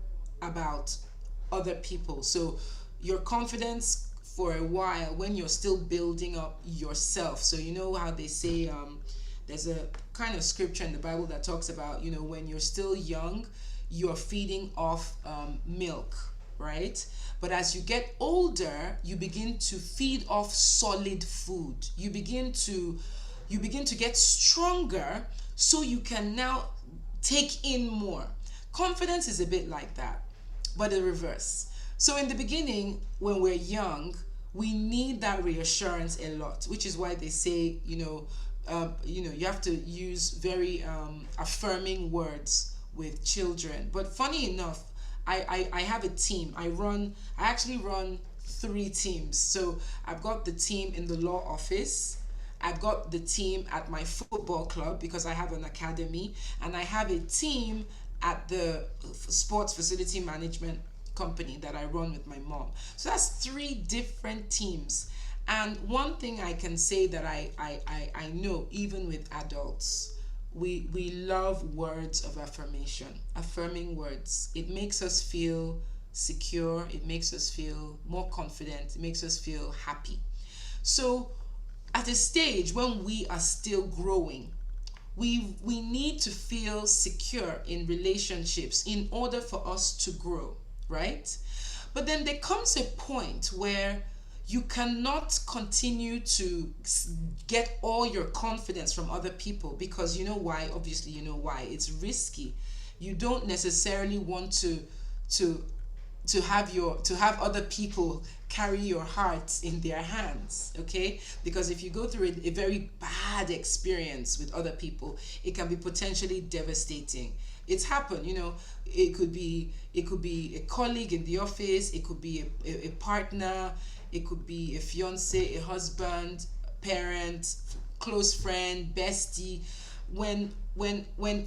about other people. So, your confidence for a while when you're still building up yourself. So, how they say, there's a kind of scripture in the Bible that talks about, when you're still young, you're feeding off milk, right? But as you get older, you begin to feed off solid food. You begin to get stronger, so you can now take in more. Confidence is a bit like that, but the reverse. So in the beginning, when we're young, we need that reassurance a lot, which is why they say, you have to use very affirming words with children. But funny enough, I have a team. I actually run 3 teams. So I've got the team in the law office, I've got the team at my football club because I have an academy, and I have a team at the sports facility management company that I run with my mom. So that's 3 different teams. And one thing I can say that I know, even with adults, we love words of affirmation, affirming words. It makes us feel secure, it makes us feel more confident, it makes us feel happy. So at a stage when we are still growing, we need to feel secure in relationships in order for us to grow, right? But then there comes a point where you cannot continue to get all your confidence from other people, because you know why? Obviously you know why. It's risky. You don't necessarily want to to have other people carry your heart in their hands, okay? Because if you go through a very bad experience with other people, it can be potentially devastating. It's happened, it could be a colleague in the office, it could be a partner, it could be a fiance, a husband, parent, close friend, bestie. When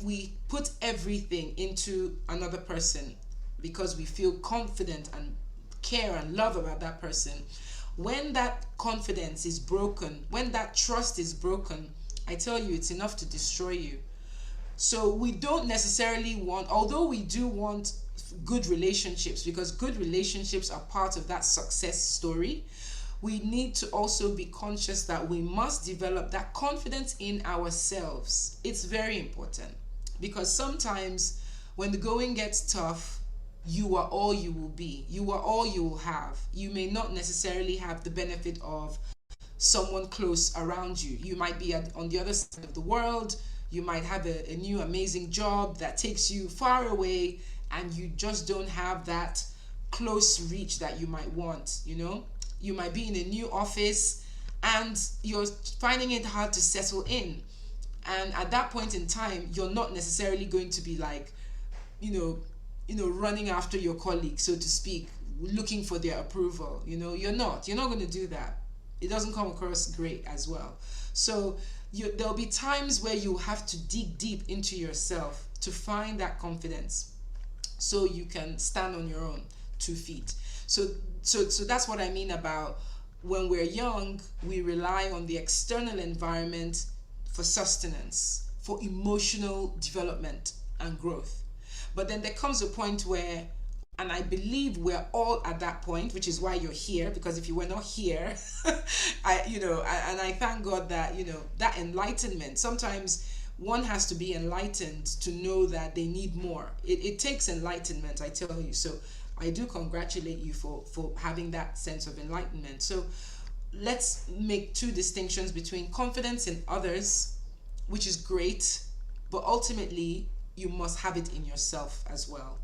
we put everything into another person because we feel confident and care and love about that person, when that confidence is broken, when that trust is broken, I tell you, it's enough to destroy you. So we don't necessarily want, although we do want good relationships, because good relationships are part of that success story, we need to also be conscious that we must develop that confidence in ourselves. It's very important, because sometimes when the going gets tough, you are all you will be. You are all you will have. You may not necessarily have the benefit of someone close around you. You might be on the other side of the world. You might have a new amazing job that takes you far away, and you just don't have that close reach that you might want. You might be in a new office and you're finding it hard to settle in. And at that point in time, you're not necessarily going to be like, you know, running after your colleague, so to speak, looking for their approval. You're not going to do that. It doesn't come across great as well. So there'll be times where you have to dig deep into yourself to find that confidence, so you can stand on your own 2 feet. So that's what I mean about, when we're young, we rely on the external environment for sustenance, for emotional development and growth. But then there comes a point where, and I believe we're all at that point, which is why you're here, because if you were not here, and I thank God that, that enlightenment, sometimes one has to be enlightened to know that they need more. It takes enlightenment, I tell you. So I do congratulate you for having that sense of enlightenment. So let's make two distinctions between confidence in others, which is great, but ultimately you must have it in yourself as well.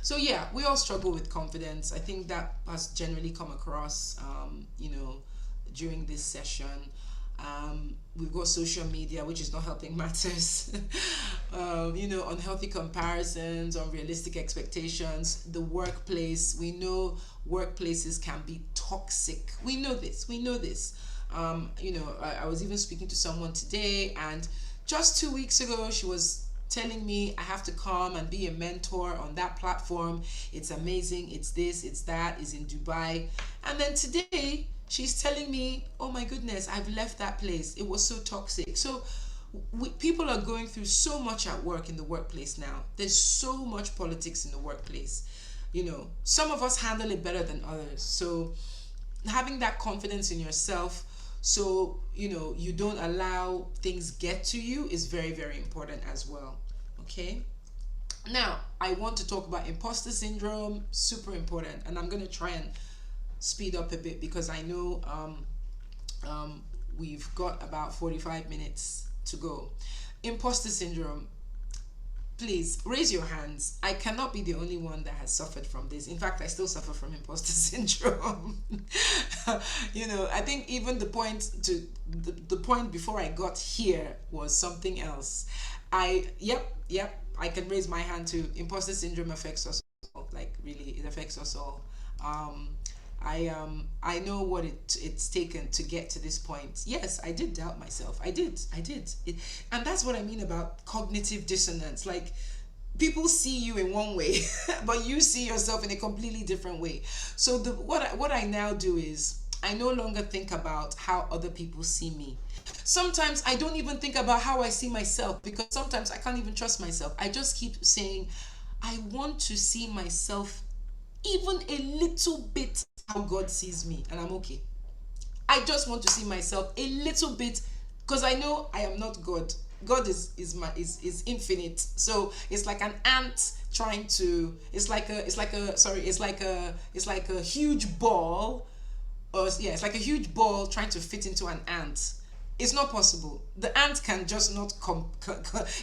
So yeah, we all struggle with confidence. I think that has generally come across, during this session. We've got social media, which is not helping matters. Unhealthy comparisons, unrealistic expectations. The workplace, we know workplaces can be toxic. We know this. I was even speaking to someone today, and just 2 weeks ago, she was telling me, I have to come and be a mentor on that platform. It's amazing. It's this, it's that, is in Dubai. And then today, she's telling me, oh my goodness, I've left that place. It was so toxic. So people are going through so much at work, in the workplace now. There's so much politics in the workplace. Some of us handle it better than others. So having that confidence in yourself, so you don't allow things get to you, is very, very important as well. Okay, now I want to talk about imposter syndrome. Super important, and I'm going to try and speed up a bit, because I know we've got about 45 minutes to go. Imposter syndrome, please raise your hands. I cannot be the only one that has suffered from this. In fact, I still suffer from imposter syndrome. I think even the point before I got here was something else. I can raise my hand too. Imposter syndrome affects us all. Like, really, it affects us all. I know what it's taken to get to this point. Yes, I did doubt myself. I did. And that's what I mean about cognitive dissonance. Like, people see you in one way, but you see yourself in a completely different way. So what I now do is, I no longer think about how other people see me. Sometimes I don't even think about how I see myself, because sometimes I can't even trust myself. I just keep saying, I want to see myself even a little bit how God sees me, and I'm okay. I just want to see myself a little bit, because I know I am not God. God is infinite. So it's like an ant trying to. It's like a huge ball, it's like a huge ball trying to fit into an ant. It's not possible. The ant can just not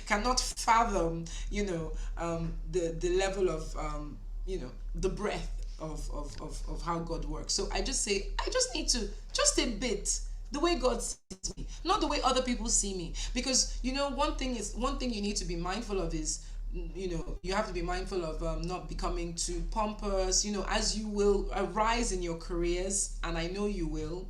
cannot fathom, the level of the breadth of how God works. So I just say, I just need to, just a bit, the way God sees me, not the way other people see me. Because one thing you need to be mindful of is, you have to be mindful of not becoming too pompous, as you will rise in your careers, and I know you will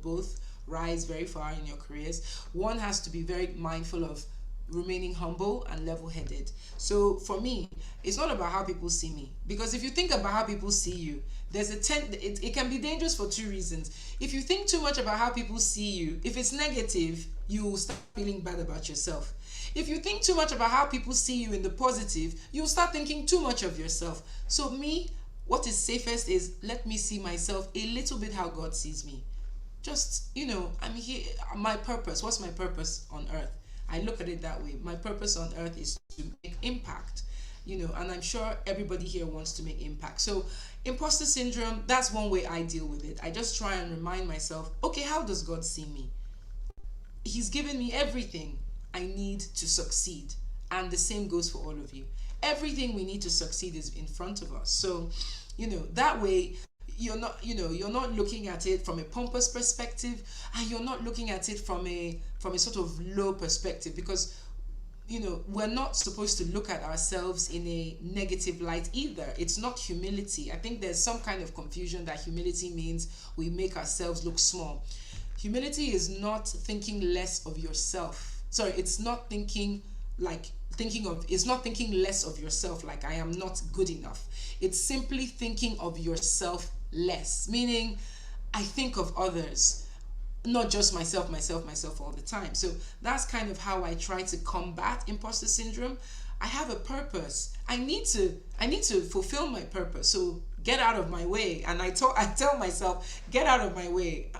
both rise very far in your careers. One has to be very mindful of remaining humble and level-headed. So for me, it's not about how people see me, because if you think about how people see you, it can be dangerous for two reasons. If you think too much about how people see you, if it's negative, you will start feeling bad about yourself. If you think too much about how people see you in the positive, you'll start thinking too much of yourself. So me, what is safest is, let me see myself a little bit how God sees me. Just, I'm here. My purpose, what's my purpose on earth? I look at it that way. My purpose on earth is to make impact, and I'm sure everybody here wants to make impact. So imposter syndrome, that's one way I deal with it. I just try and remind myself, okay, how does God see me? He's given me everything I need to succeed. And the same goes for all of you. Everything we need to succeed is in front of us. So, that way you're not looking at it from a pompous perspective, and you're not looking at it from a sort of low perspective, because we're not supposed to look at ourselves in a negative light either. It's not humility. I think there's some kind of confusion that humility means we make ourselves look small. Humility is not thinking less of yourself. Sorry, it's not thinking less of yourself, like I am not good enough. It's simply thinking of yourself less, meaning I think of others, not just myself all the time. So that's kind of how I try to combat imposter syndrome. I have a purpose. I need to fulfill my purpose. So get out of my way. And I tell myself, get out of my way.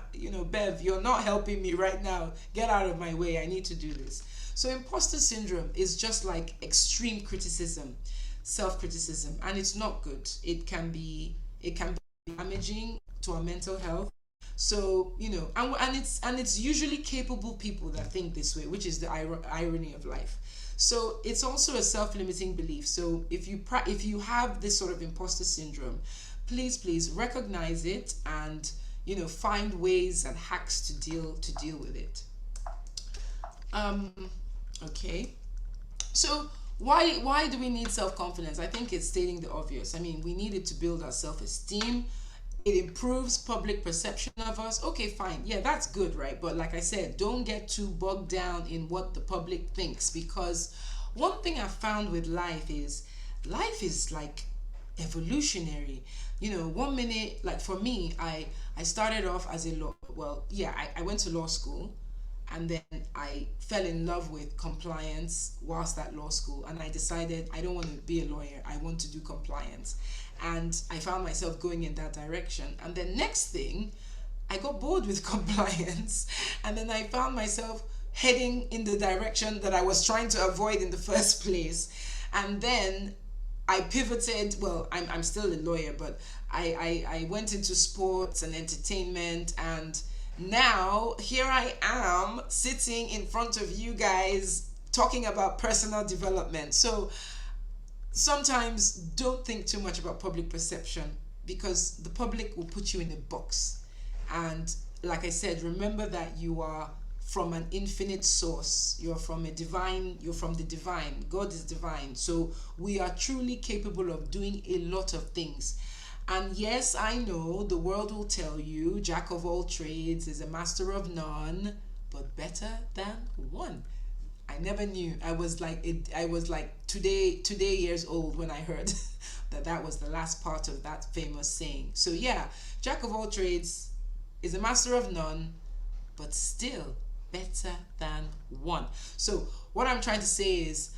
Bev, you're not helping me right now. Get out of my way. I need to do this. So imposter syndrome is just like extreme criticism, self-criticism, and it's not good. It can be damaging to our mental health. So and it's usually capable people that think this way, which is the irony of life. So it's also a self-limiting belief. So if you have this sort of imposter syndrome, please recognize it, and find ways and hacks to deal with it. um okay, so why do we need self-confidence? I think it's stating the obvious. I mean, we need it to build our self-esteem. It improves public perception of us. Okay, fine. Yeah, that's good, right? But like I said, don't get too bogged down in what the public thinks, because one thing I've found with life is like evolutionary. 1 minute, like for me, I started off as a law. Well, yeah, I went to law school, and then I fell in love with compliance whilst at law school, and I decided I don't want to be a lawyer, I want to do compliance. And I found myself going in that direction, and then next thing, I got bored with compliance, and then I found myself heading in the direction that I was trying to avoid in the first place. And then I pivoted. Well, I'm still a lawyer, but I went into sports and entertainment, and now here I am sitting in front of you guys talking about personal development. So sometimes don't think too much about public perception, because the public will put you in a box. And like I said, remember that you are from an infinite source. You're from the divine. God is divine. So we are truly capable of doing a lot of things. And yes, I know the world will tell you jack of all trades is a master of none, but better than one. I never knew. I was like today years old when I heard that was the last part of that famous saying. So yeah, jack of all trades is a master of none, but still better than one. So what I'm trying to say is,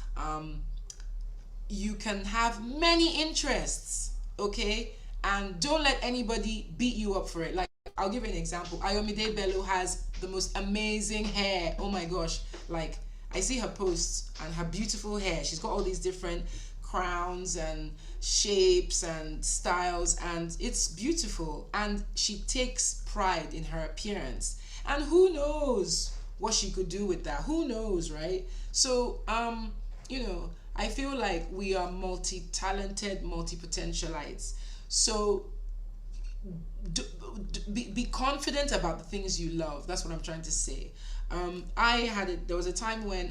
you can have many interests, okay, and don't let anybody beat you up for it. Like, I'll give you an example. Ayomide Bello has the most amazing hair. Oh my gosh, like, I see her posts and her beautiful hair. She's got all these different crowns and shapes and styles, and it's beautiful, and she takes pride in her appearance. And who knows what she could do with that? Who knows, right? So I I feel like we are multi-talented, multi-potentialites. So d- be confident about the things you love. That's what I'm trying to say. There was a time when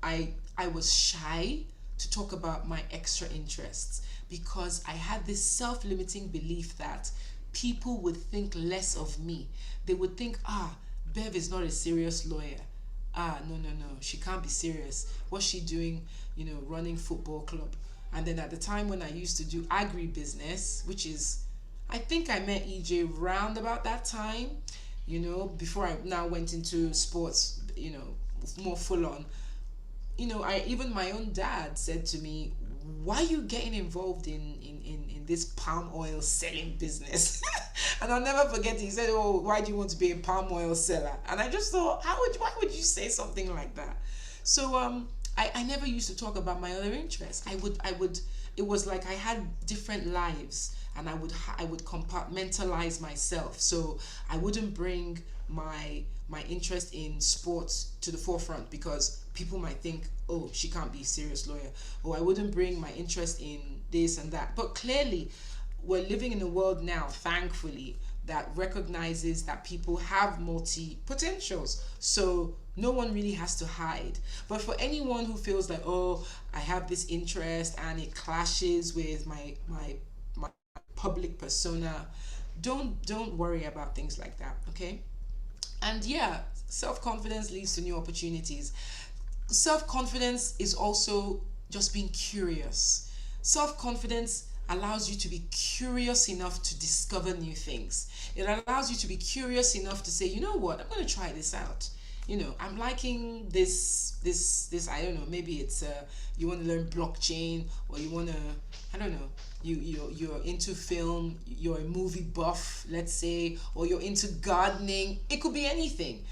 I was shy to talk about my extra interests because I had this self-limiting belief that people would think less of me. They would think, Bev is not a serious lawyer. No, no, no, she can't be serious. What's she doing, running football club? And then at the time when I used to do agribusiness, which is, I think I met EJ round about that time, before I now went into sports, more full on. I even my own dad said to me, why are you getting involved in this palm oil selling business? And I'll never forget, he said, oh, why do you want to be a palm oil seller? And I just thought, why would you say something like that? So I never used to talk about my other interests. I would it was like I had different lives, and I would compartmentalize myself, so I wouldn't bring my interest in sports to the forefront because people might think, oh, she can't be a serious lawyer. Or I wouldn't bring my interest in this and that. But clearly, we're living in a world now, thankfully, that recognizes that people have multi potentials. So no one really has to hide. But for anyone who feels like, oh, I have this interest and it clashes with my public persona, don't worry about things like that, okay? And yeah, self-confidence leads to new opportunities. Self-confidence is also just being curious. Self-confidence allows you to be curious enough to discover new things. It allows you to be curious enough to say, you know what, I'm going to try this out. I'm liking this, I don't know, maybe it's you want to learn blockchain, or you want to, I don't know, you're into film, you're a movie buff, let's say, or you're into gardening. It could be anything.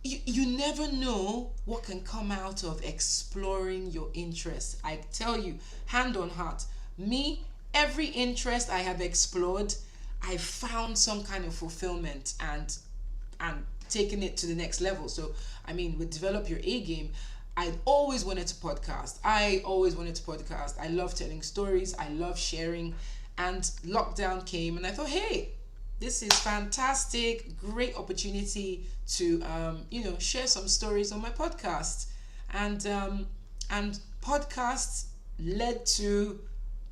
You never know what can come out of exploring your interests. I tell you, hand on heart, me, every interest I have explored, I found some kind of fulfillment and taking it to the next level. So I mean, with Develop Your A Game, I always wanted to podcast. I love telling stories, I love sharing. And lockdown came, and I thought, hey, this is fantastic, great opportunity to share some stories on my podcast. And podcasts led to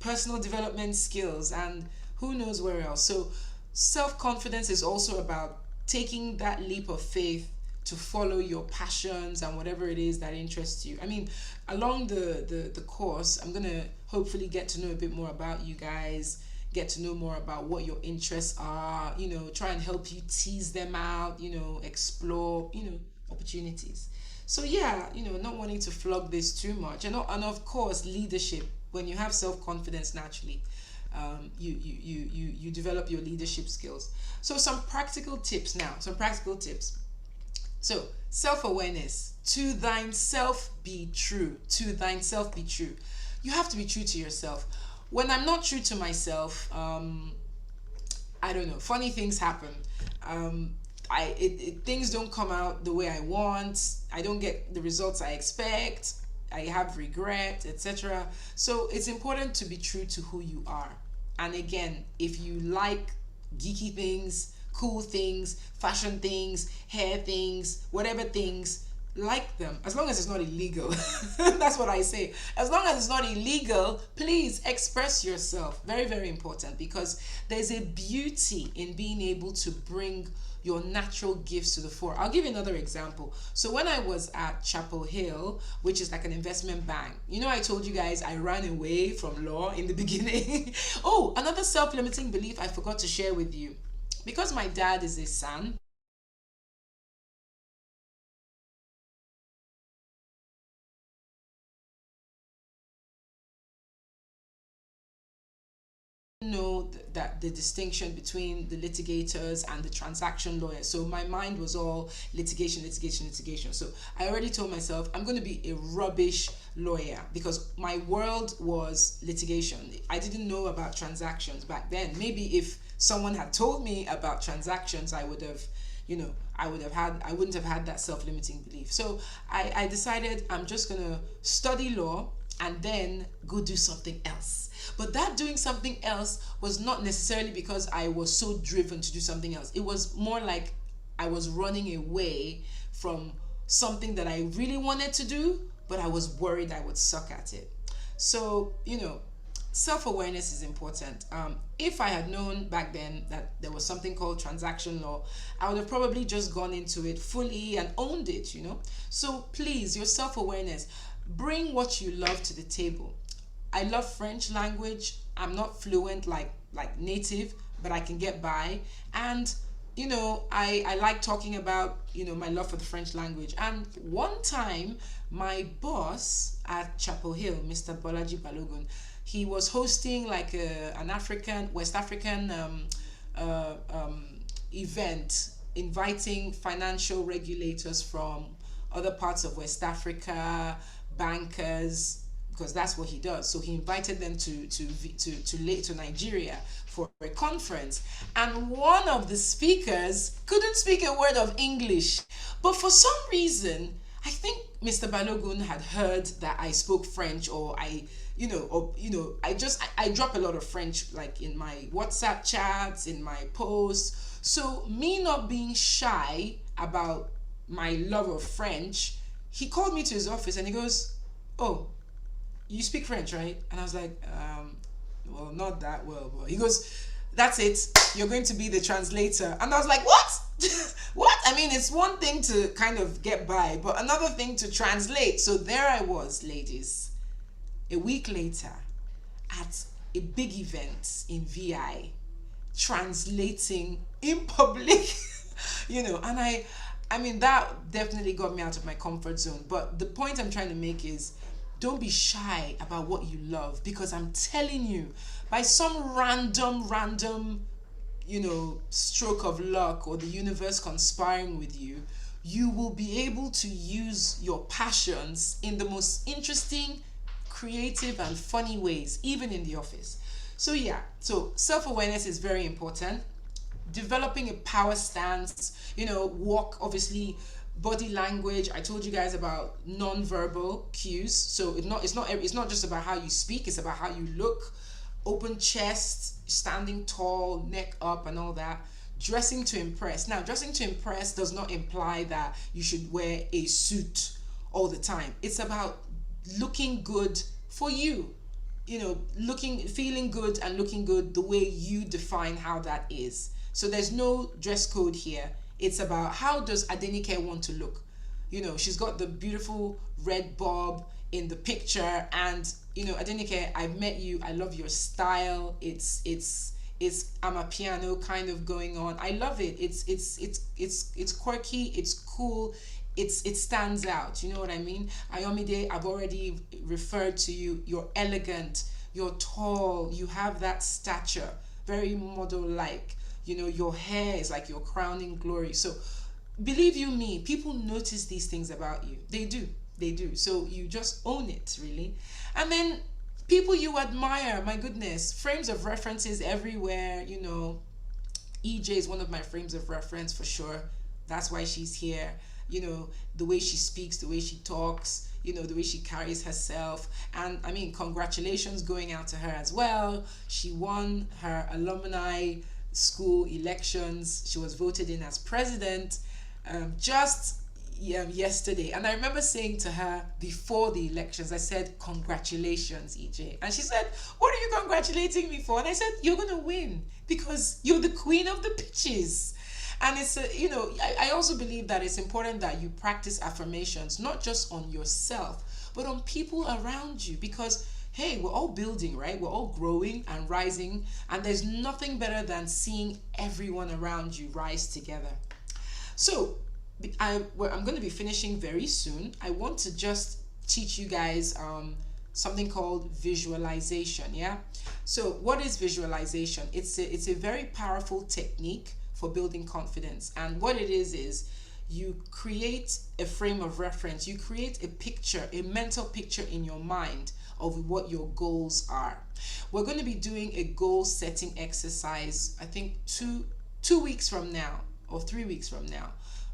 personal development skills, and who knows where else. So self-confidence is also about taking that leap of faith to follow your passions and whatever it is that interests you. I mean, along the course, I'm gonna hopefully get to know a bit more about you guys, get to know more about what your interests are, try and help you tease them out, explore, opportunities. So yeah, not wanting to flog this too much. And of course, leadership. When you have self-confidence naturally, you develop your leadership skills. So some practical tips now, So self-awareness. To thyself be true. To thyself be true. You have to be true to yourself. When I'm not true to myself, I don't know, funny things happen. Things don't come out the way I want. I don't get the results I expect. I have regret, etc. So it's important to be true to who you are. And again, if you like geeky things, cool things, fashion things, hair things, whatever things, like them, as long as it's not illegal. That's what I say. As long as it's not illegal, please express yourself. Very, very important, because there's a beauty in being able to bring your natural gifts to the fore. I'll give you another example. So when I was at Chapel Hill, which is like an investment bank, I told you guys I ran away from law in the beginning. Oh, another self-limiting belief I forgot to share with you. Because my dad is a son, know that the distinction between the litigators and the transaction lawyers. So my mind was all litigation. So I already told myself I'm going to be a rubbish lawyer because my world was litigation. I didn't know about transactions back then. Maybe if someone had told me about transactions, I would have, I wouldn't have had that self-limiting belief. So I decided I'm just going to study law, and then go do something else. But that doing something else was not necessarily because I was so driven to do something else. It was more like I was running away from something that I really wanted to do, but I was worried I would suck at it. So, self awareness is important. If I had known back then that there was something called transaction law, I would have probably just gone into it fully and owned it. So please, your self awareness, bring what you love to the table. I love French language. I'm not fluent like native, but I can get by. And I like talking about my love for the French language. And one time, my boss at Chapel Hill, Mr. Bolaji Balogun, he was hosting like an West African event, inviting financial regulators from other parts of West Africa, bankers, because that's what he does. So he invited them to Nigeria for a conference, and one of the speakers couldn't speak a word of English, but for some reason, I think Mr. Balogun had heard that I spoke French, or I drop a lot of French, like in my WhatsApp chats, in my posts. So me not being shy about my love of French, he called me to his office and he goes, "Oh, you speak French, right?" And I was like, well, not that well, but he goes, "That's it. You're going to be the translator." And I was like, "What?" What? I mean, it's one thing to kind of get by, but another thing to translate. So there I was, ladies, a week later at a big event in VI, translating in public, and I mean, that definitely got me out of my comfort zone. But the point I'm trying to make is, don't be shy about what you love, because I'm telling you, by some random, stroke of luck, or the universe conspiring with you, you will be able to use your passions in the most interesting, creative, and funny ways, even in the office. So yeah, so self-awareness is very important. Developing a power stance, walk, obviously, body language. I told you guys about non-verbal cues. So it's not just about how you speak, it's about how you look. Open chest, standing tall, neck up, and all that. Dressing to impress. Now, dressing to impress does not imply that you should wear a suit all the time. It's about looking good for you. Feeling good and looking good the way you define how that is. So there's no dress code here. It's about, how does Adenike want to look? She's got the beautiful red bob in the picture, and Adenike, I've met you. I love your style. It's I'm a piano kind of going on. I love it. It's quirky. It's cool. It stands out. You know what I mean? Ayomide, I've already referred to you. You're elegant. You're tall. You have that stature. Very model-like. Your hair is like your crowning glory. So believe you me, people notice these things about you. They do. So you just own it, really. And then people you admire, my goodness, frames of references everywhere. EJ is one of my frames of reference for sure. That's why she's here. The way she speaks, the way she talks, the way she carries herself. And I mean, congratulations going out to her as well. She won her alumni school elections. She was voted in as president just yesterday. And I remember saying to her before the elections, I said, "Congratulations, EJ." And she said, "What are you congratulating me for?" And I said, "You're going to win because you're the queen of the pitches." And I also believe that it's important that you practice affirmations, not just on yourself, but on people around you, because hey, we're all building, right? We're all growing and rising, and there's nothing better than seeing everyone around you rise together. So I'm going to be finishing very soon. I want to just teach you guys something called visualization. Yeah. So what is visualization? It's a very powerful technique for building confidence, and what it is you create a frame of reference. You create a picture, a mental picture in your mind of what your goals are. We're going to be doing a goal setting exercise, I think 2 weeks from now or 3 weeks from now.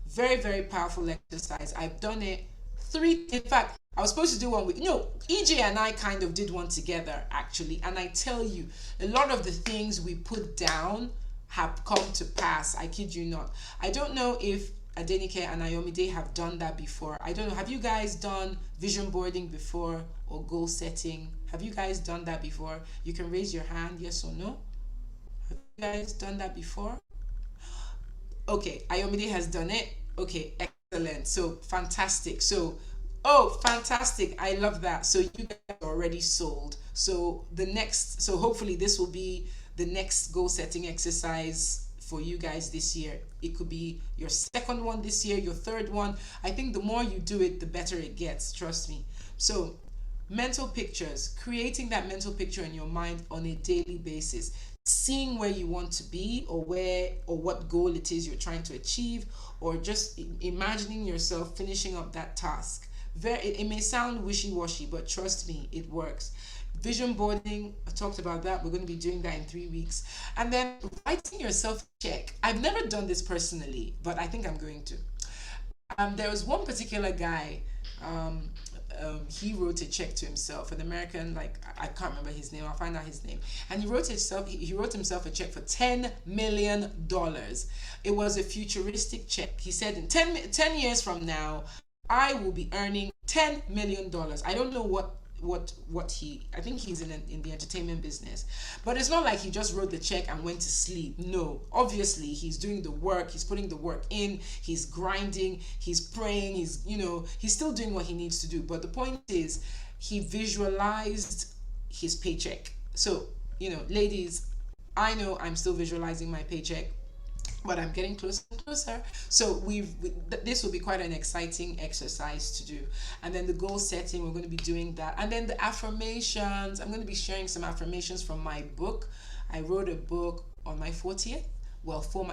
Very, very powerful exercise. I've done it in fact, I was supposed to do one with, EJ and I kind of did one together actually. And I tell you, a lot of the things we put down have come to pass. I kid you not. I don't know if Adenike and Ayomide have done that before. I don't know. Have you guys done vision boarding before or goal setting? Have you guys done that before? You can raise your hand, yes or no. Have you guys done that before? Okay, Ayomide has done it. Okay, excellent. So fantastic. So, oh, fantastic. I love that. So you guys are already sold. So hopefully this will be the next goal setting exercise for you guys this year. It could be your second one this year, your third one. I think the more you do it, the better it gets. Trust me. So mental pictures, creating that mental picture in your mind on a daily basis, seeing where you want to be, or what goal it is you're trying to achieve, or just imagining yourself finishing up that task. It may sound wishy-washy, but trust me, it works. Vision boarding, I talked about that. We're going to be doing that in 3 weeks. And then writing yourself a check. I've never done this personally, but I think I'm going to. There was one particular guy, he wrote a check to himself, an American, like I can't remember his name, I'll find out his name. And he wrote himself a check for $10 million. It was a futuristic check. He said in 10 years from now, I will be earning $10 million. I don't know what he, I think he's in the entertainment business, but it's not like he just wrote the check and went to sleep. No, obviously he's doing the work, he's putting the work in, he's grinding, he's praying, he's still doing what he needs to do. But the point is, he visualized his paycheck. So ladies, I know I'm still visualizing my paycheck, but I'm getting closer and closer. So this will be quite an exciting exercise to do. And then the goal setting, we're going to be doing that. And then the affirmations, I'm going to be sharing some affirmations from my book. I wrote a book on my 40th,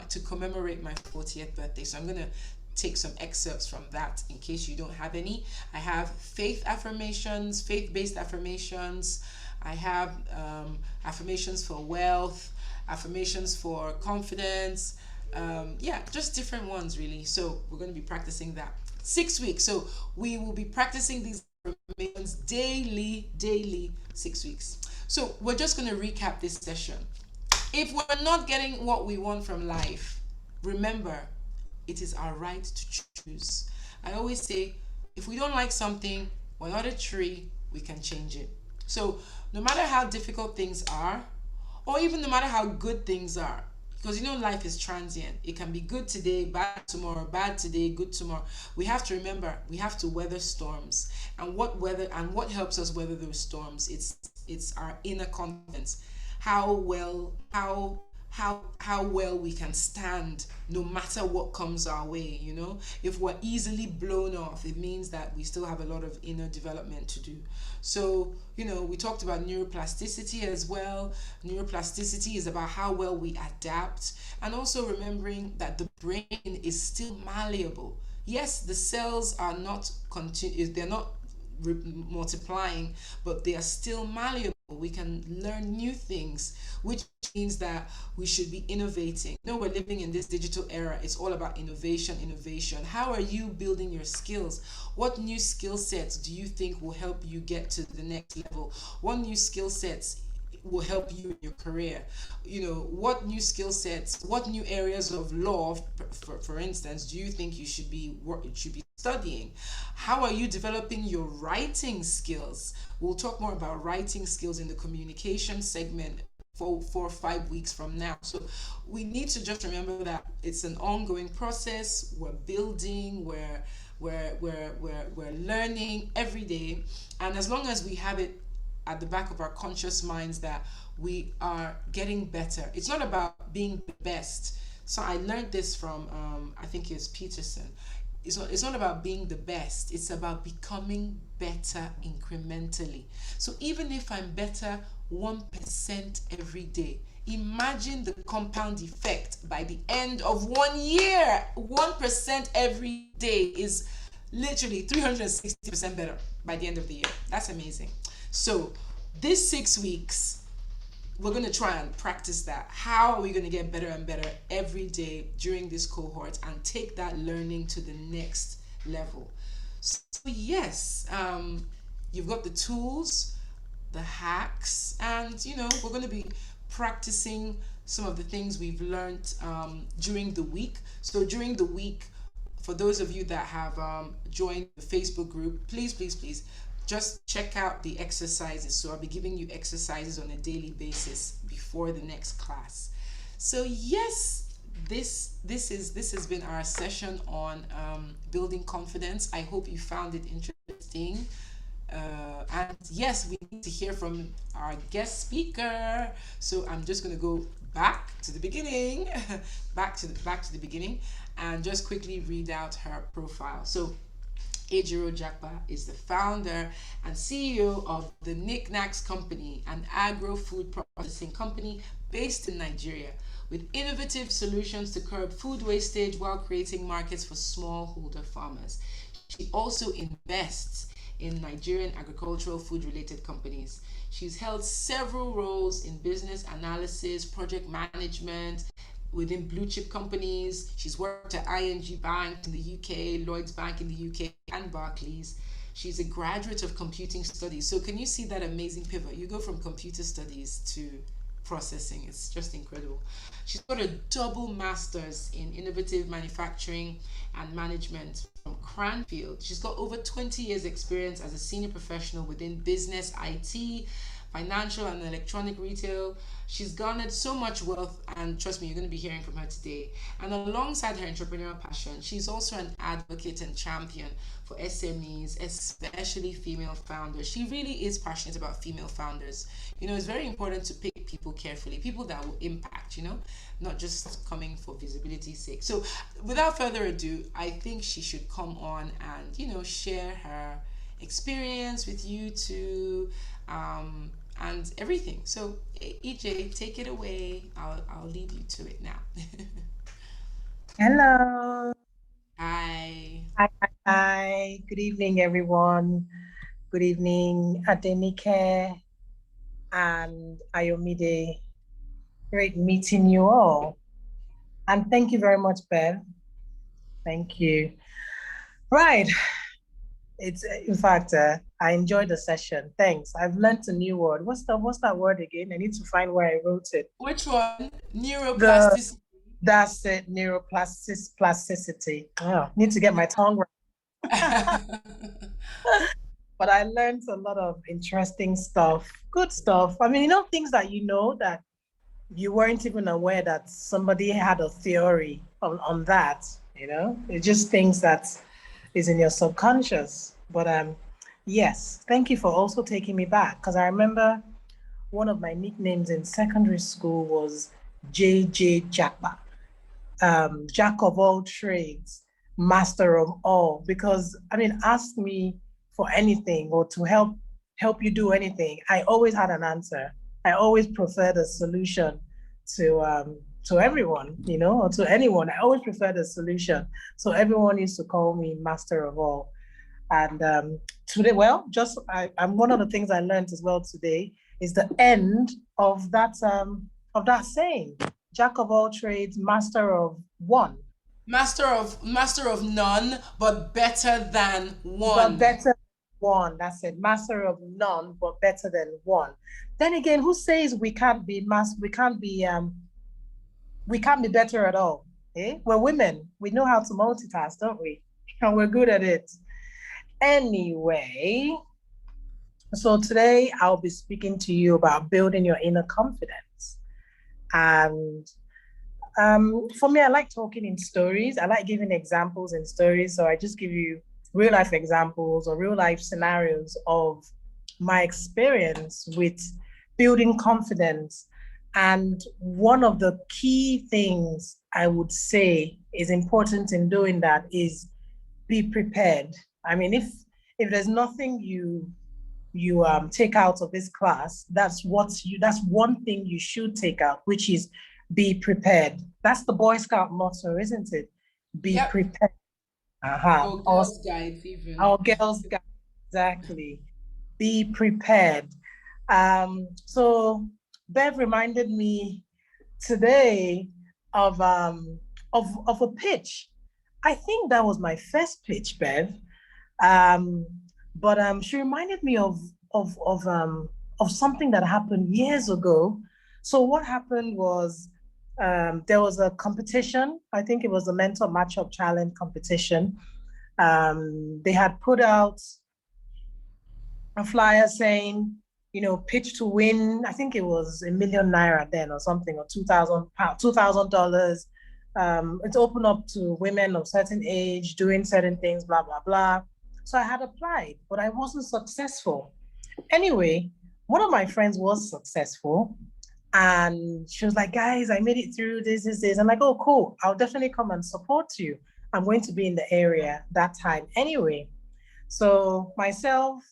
to commemorate my 40th birthday. So I'm going to take some excerpts from that in case you don't have any. I have faith-based affirmations. I have affirmations for wealth, affirmations for confidence, just different ones really. So we're going to be practicing that 6 weeks. So we will be practicing these affirmations daily 6 weeks. So we're just going to recap this session. If we're not getting what we want from life, remember, it is our right to choose. I always say, if we don't like something, we're not a tree, we can change it. So no matter how difficult things are, or even no matter how good things are, because life is transient. It can be good today, bad tomorrow, bad today, good tomorrow. We have to remember, we have to weather storms. And what helps us weather those storms? It's our inner confidence. How well we can stand no matter what comes our way. If we're easily blown off, it means that we still have a lot of inner development to do. So we talked about neuroplasticity as well. Neuroplasticity is about how well we adapt, and also remembering that the brain is still malleable. Yes, the cells are not they're not multiplying, but they are still malleable. We can learn new things, which means that we should be innovating. We're living in this digital era. It's all about innovation. How are you building your skills? What new skill sets do you think will help you get to the next level? What new skill sets will help you in your career? What new skill sets, what new areas of law, for instance, do you think you should be studying? How are you developing your writing skills? We'll talk more about writing skills in the communication segment 4 or 5 weeks from now. So we need to just remember that it's an ongoing process. We're building, we're learning every day, and as long as we have it at the back of our conscious minds that we are getting better. It's not about being the best. So I learned this from I think it's Peterson. It's not about being the best. It's about becoming better incrementally. So even if I'm better 1% every day, imagine the compound effect by the end of 1 year. 1% every day is literally 360% better by the end of the year. That's amazing. So this 6 weeks, we're going to try and practice that. How are we going to get better and better every day during this cohort and take that learning to the next level? So yes, you've got the tools, the hacks, and we're going to be practicing some of the things we've learned during the week. So during the week, for those of you that have joined the Facebook group, please, please, please, just check out the exercises. So I'll be giving you exercises on a daily basis before the next class. So yes, this has been our session on building confidence. I hope you found it interesting. And yes, we need to hear from our guest speaker. So I'm just going to go back to the beginning, back to the beginning, and just quickly read out her profile. So Ejiro Jakpa is the founder and CEO of the Knickknacks Company, an agro-food processing company based in Nigeria, with innovative solutions to curb food wastage while creating markets for smallholder farmers. She also invests in Nigerian agricultural food related companies. She's held several roles in business analysis, project management within blue chip companies. She's worked at ING Bank in the UK, Lloyds Bank in the UK, and Barclays. She's a graduate of computing studies. So can you see that amazing pivot? You go from computer studies to processing. It's just incredible. She's got a double master's in innovative manufacturing and management from Cranfield. She's got over 20 years experience as a senior professional within business, IT, financial and electronic retail. She's garnered so much wealth, and trust me, you're going to be hearing from her today. And alongside her entrepreneurial passion, she's also an advocate and champion for SMEs, especially female founders. She really is passionate about female founders. It's very important to pick people carefully, people that will impact, not just coming for visibility's sake. So without further ado, I think she should come on and, share her experience with you too, and everything. So EJ, take it away. I'll lead you to it now. Hello. Hi. Hi. Good evening, everyone. Good evening, Adenike and Ayomide. Great meeting you all. And thank you very much, Bev. Thank you. Right. It's in fact, I enjoyed the session. Thanks. I've learned a new word. What's that word again? I need to find where I wrote it. Which one? Neuroplasticity. That's it. Neuroplasticity. Oh, need to get my tongue right. But I learned a lot of interesting stuff, good stuff. I mean, things that that you weren't even aware that somebody had a theory on that, It's just things that is in your subconscious. But yes, thank you for also taking me back, because I remember one of my nicknames in secondary school was JJ Jakpa, Jack of all trades, master of all. Because ask me for anything or to help you do anything, I always had an answer. I always preferred a solution to everyone, or to anyone. I always preferred a solution. So everyone used to call me master of all. And today, I'm one of the things I learned as well today is the end of that saying, Jack of all trades, master of one. Master of none, but better than one. But better one. That's it. Master of none, but better than one. Then again, who says we can't be better at all? Eh? We're women. We know how to multitask, don't we? And we're good at it. Anyway, so today I'll be speaking to you about building your inner confidence. And for me, I like talking in stories. I like giving examples in stories. So I just give you real life examples or real life scenarios of my experience with building confidence. And one of the key things I would say is important in doing that is be prepared. I mean, if there's nothing you take out of this class, that's one thing you should take out, which is be prepared. That's the Boy Scout motto, isn't it? Be prepared. Our girls' guide, even. Our girls' guide, exactly. Be prepared. So Bev reminded me today of a pitch. I think that was my first pitch, Bev. But she reminded me of something that happened years ago. So what happened was there was a competition. I think it was a mentor matchup challenge competition. They had put out a flyer saying, pitch to win. I think it was ₦1,000,000 then or something, or £2,000, $2,000. It's open up to women of certain age doing certain things, blah, blah, blah. So I had applied, but I wasn't successful. Anyway, one of my friends was successful. And she was like, guys, I made it through this, this, this. I'm like, oh, cool. I'll definitely come and support you. I'm going to be in the area that time anyway. So myself,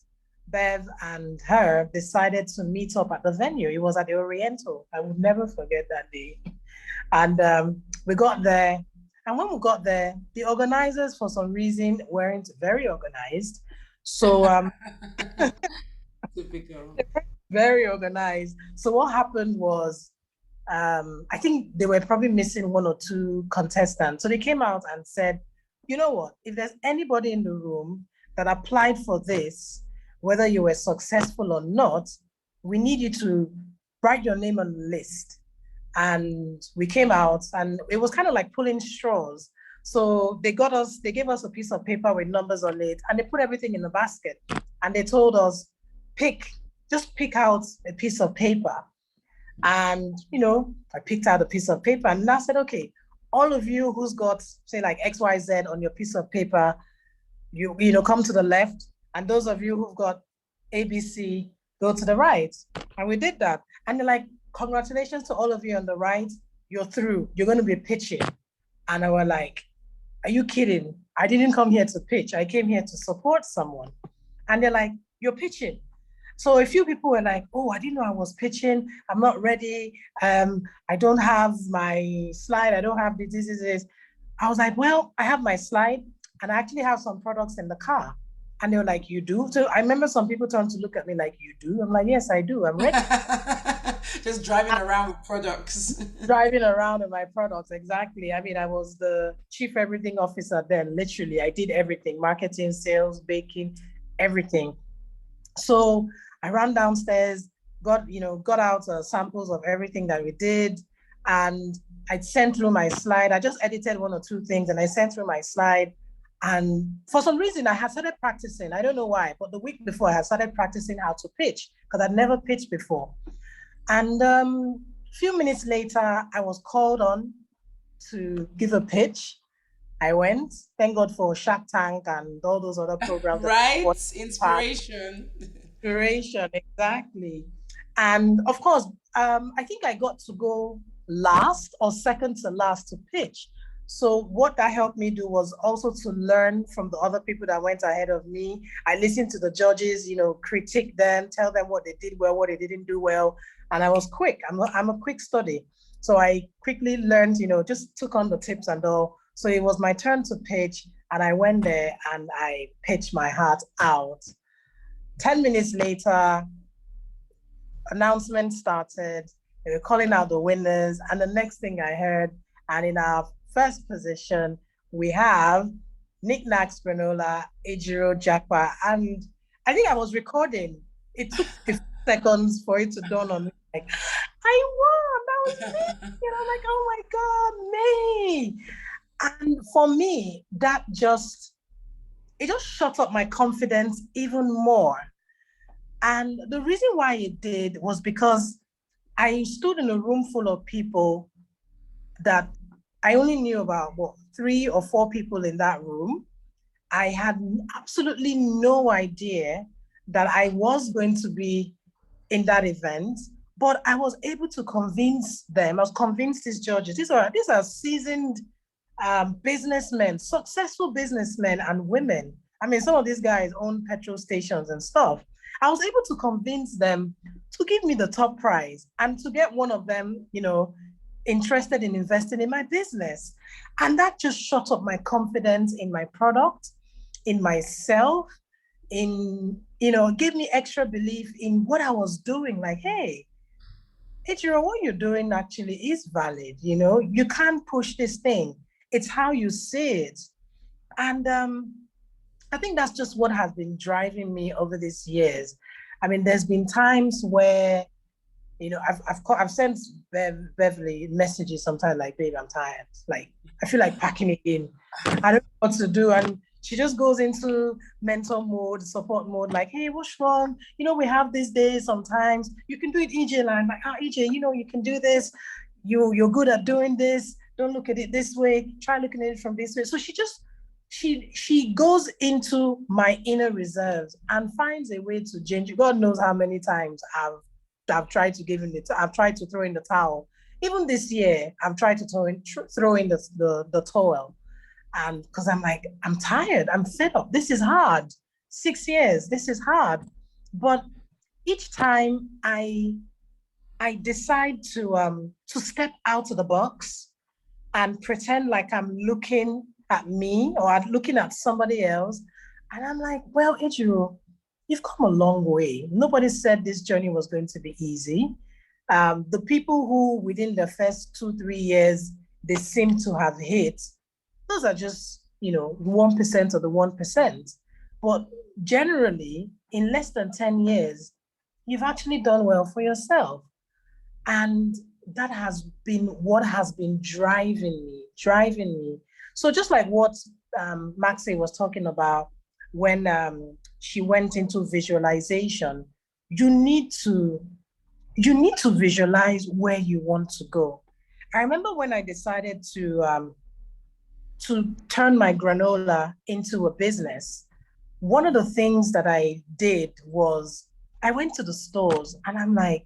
Bev, and her decided to meet up at the venue. It was at the Oriental. I would never forget that day. And we got there. And when we got there, the organizers, for some reason, weren't very organized. So Typical. very organized. So what happened was, I think they were probably missing one or two contestants. So they came out and said, you know what, if there's anybody in the room that applied for this, whether you were successful or not, we need you to write your name on the list. And we came out and it was kind of like pulling straws. So they gave us a piece of paper with numbers on it and they put everything in the basket. And they told us, just pick out a piece of paper. And, I picked out a piece of paper and I said, okay, all of you who's got, say, like XYZ on your piece of paper, you come to the left. And those of you who've got ABC, go to the right. And we did that. And they're like, congratulations to all of you on the right. You're through. You're going to be pitching. And I was like, are you kidding? I didn't come here to pitch. I came here to support someone. And they're like, you're pitching. So a few people were like, oh, I didn't know I was pitching. I'm not ready. I don't have my slide. I don't have this. I was like, well, I have my slide and I actually have some products in the car. And they were like, you do? So I remember some people turned to look at me like, you do? I'm like, yes, I do. I'm ready. Just driving around with products. Driving around with my products, exactly. I mean, I was the chief everything officer then, literally. I did everything, marketing, sales, baking, everything. So I ran downstairs, got out samples of everything that we did. And I sent through my slide. I just edited one or two things and I sent through my slide. And for some reason, I had started practicing. I don't know why, but the week before, I had started practicing how to pitch because I'd never pitched before. And a few minutes later, I was called on to give a pitch. I went. Thank God for Shark Tank and all those other programs. Right? Inspiration. Inspiration, exactly. And of course, I think I got to go last or second to last to pitch. So what that helped me do was also to learn from the other people that went ahead of me. I listened to the judges, critique them, tell them what they did well, what they didn't do well. And I was quick. I'm a quick study. So I quickly learned, just took on the tips and all. So it was my turn to pitch and I went there and I pitched my heart out. 10 minutes later, announcement started. They were calling out the winners. And the next thing I heard, and in our first position, we have Knickknacks Granola, Ejiro Jakpa. And I think I was recording. It took 50 seconds for it to dawn on me. Like, I won, that was me. I'm like, oh my God, me. And for me, it just shut up my confidence even more. And the reason why it did was because I stood in a room full of people that I only knew about 3 or 4 people in that room. I had absolutely no idea that I was going to be in that event, but I was able to convince them. I was convinced these judges. These are seasoned businessmen, successful businessmen and women. I mean, some of these guys own petrol stations and stuff. I was able to convince them to give me the top prize and to get one of them, interested in investing in my business. And that just shot up my confidence in my product, in myself, gave me extra belief in what I was doing. Like, hey, Ejiro, what you're doing actually is valid. You can't push this thing. It's how you see it. And I think that's just what has been driving me over these years. I mean, there's been times where, I've sent Beverley messages sometimes like, babe, I'm tired. Like, I feel like packing it in. I don't know what to do. And she just goes into mentor mode, support mode, like, hey, what's wrong? We have these days sometimes. You can do it, EJ. And I'm like, EJ, you can do this. You're good at doing this. Don't look at it this way. Try looking at it from this way. So she goes into my inner reserves and finds a way to change. God knows how many times I've tried to I've tried to throw in the towel. Even this year, I've tried to throw in the towel. And because I'm like, I'm tired, I'm fed up. This is hard. 6 years, this is hard. But each time I decide to step out of the box and pretend like I'm looking at me or looking at somebody else. And I'm like, well, Ichiro, you've come a long way. Nobody said this journey was going to be easy. The people who within the first 2-3 years, they seem to have hit, those are just, 1% of the 1%. But generally, in less than 10 years, you've actually done well for yourself. And that has been what has been driving me. So just like what Maxie was talking about when she went into visualization, you need to visualize where you want to go. I remember when I decided to turn my granola into a business, one of the things that I did was I went to the stores and I'm like,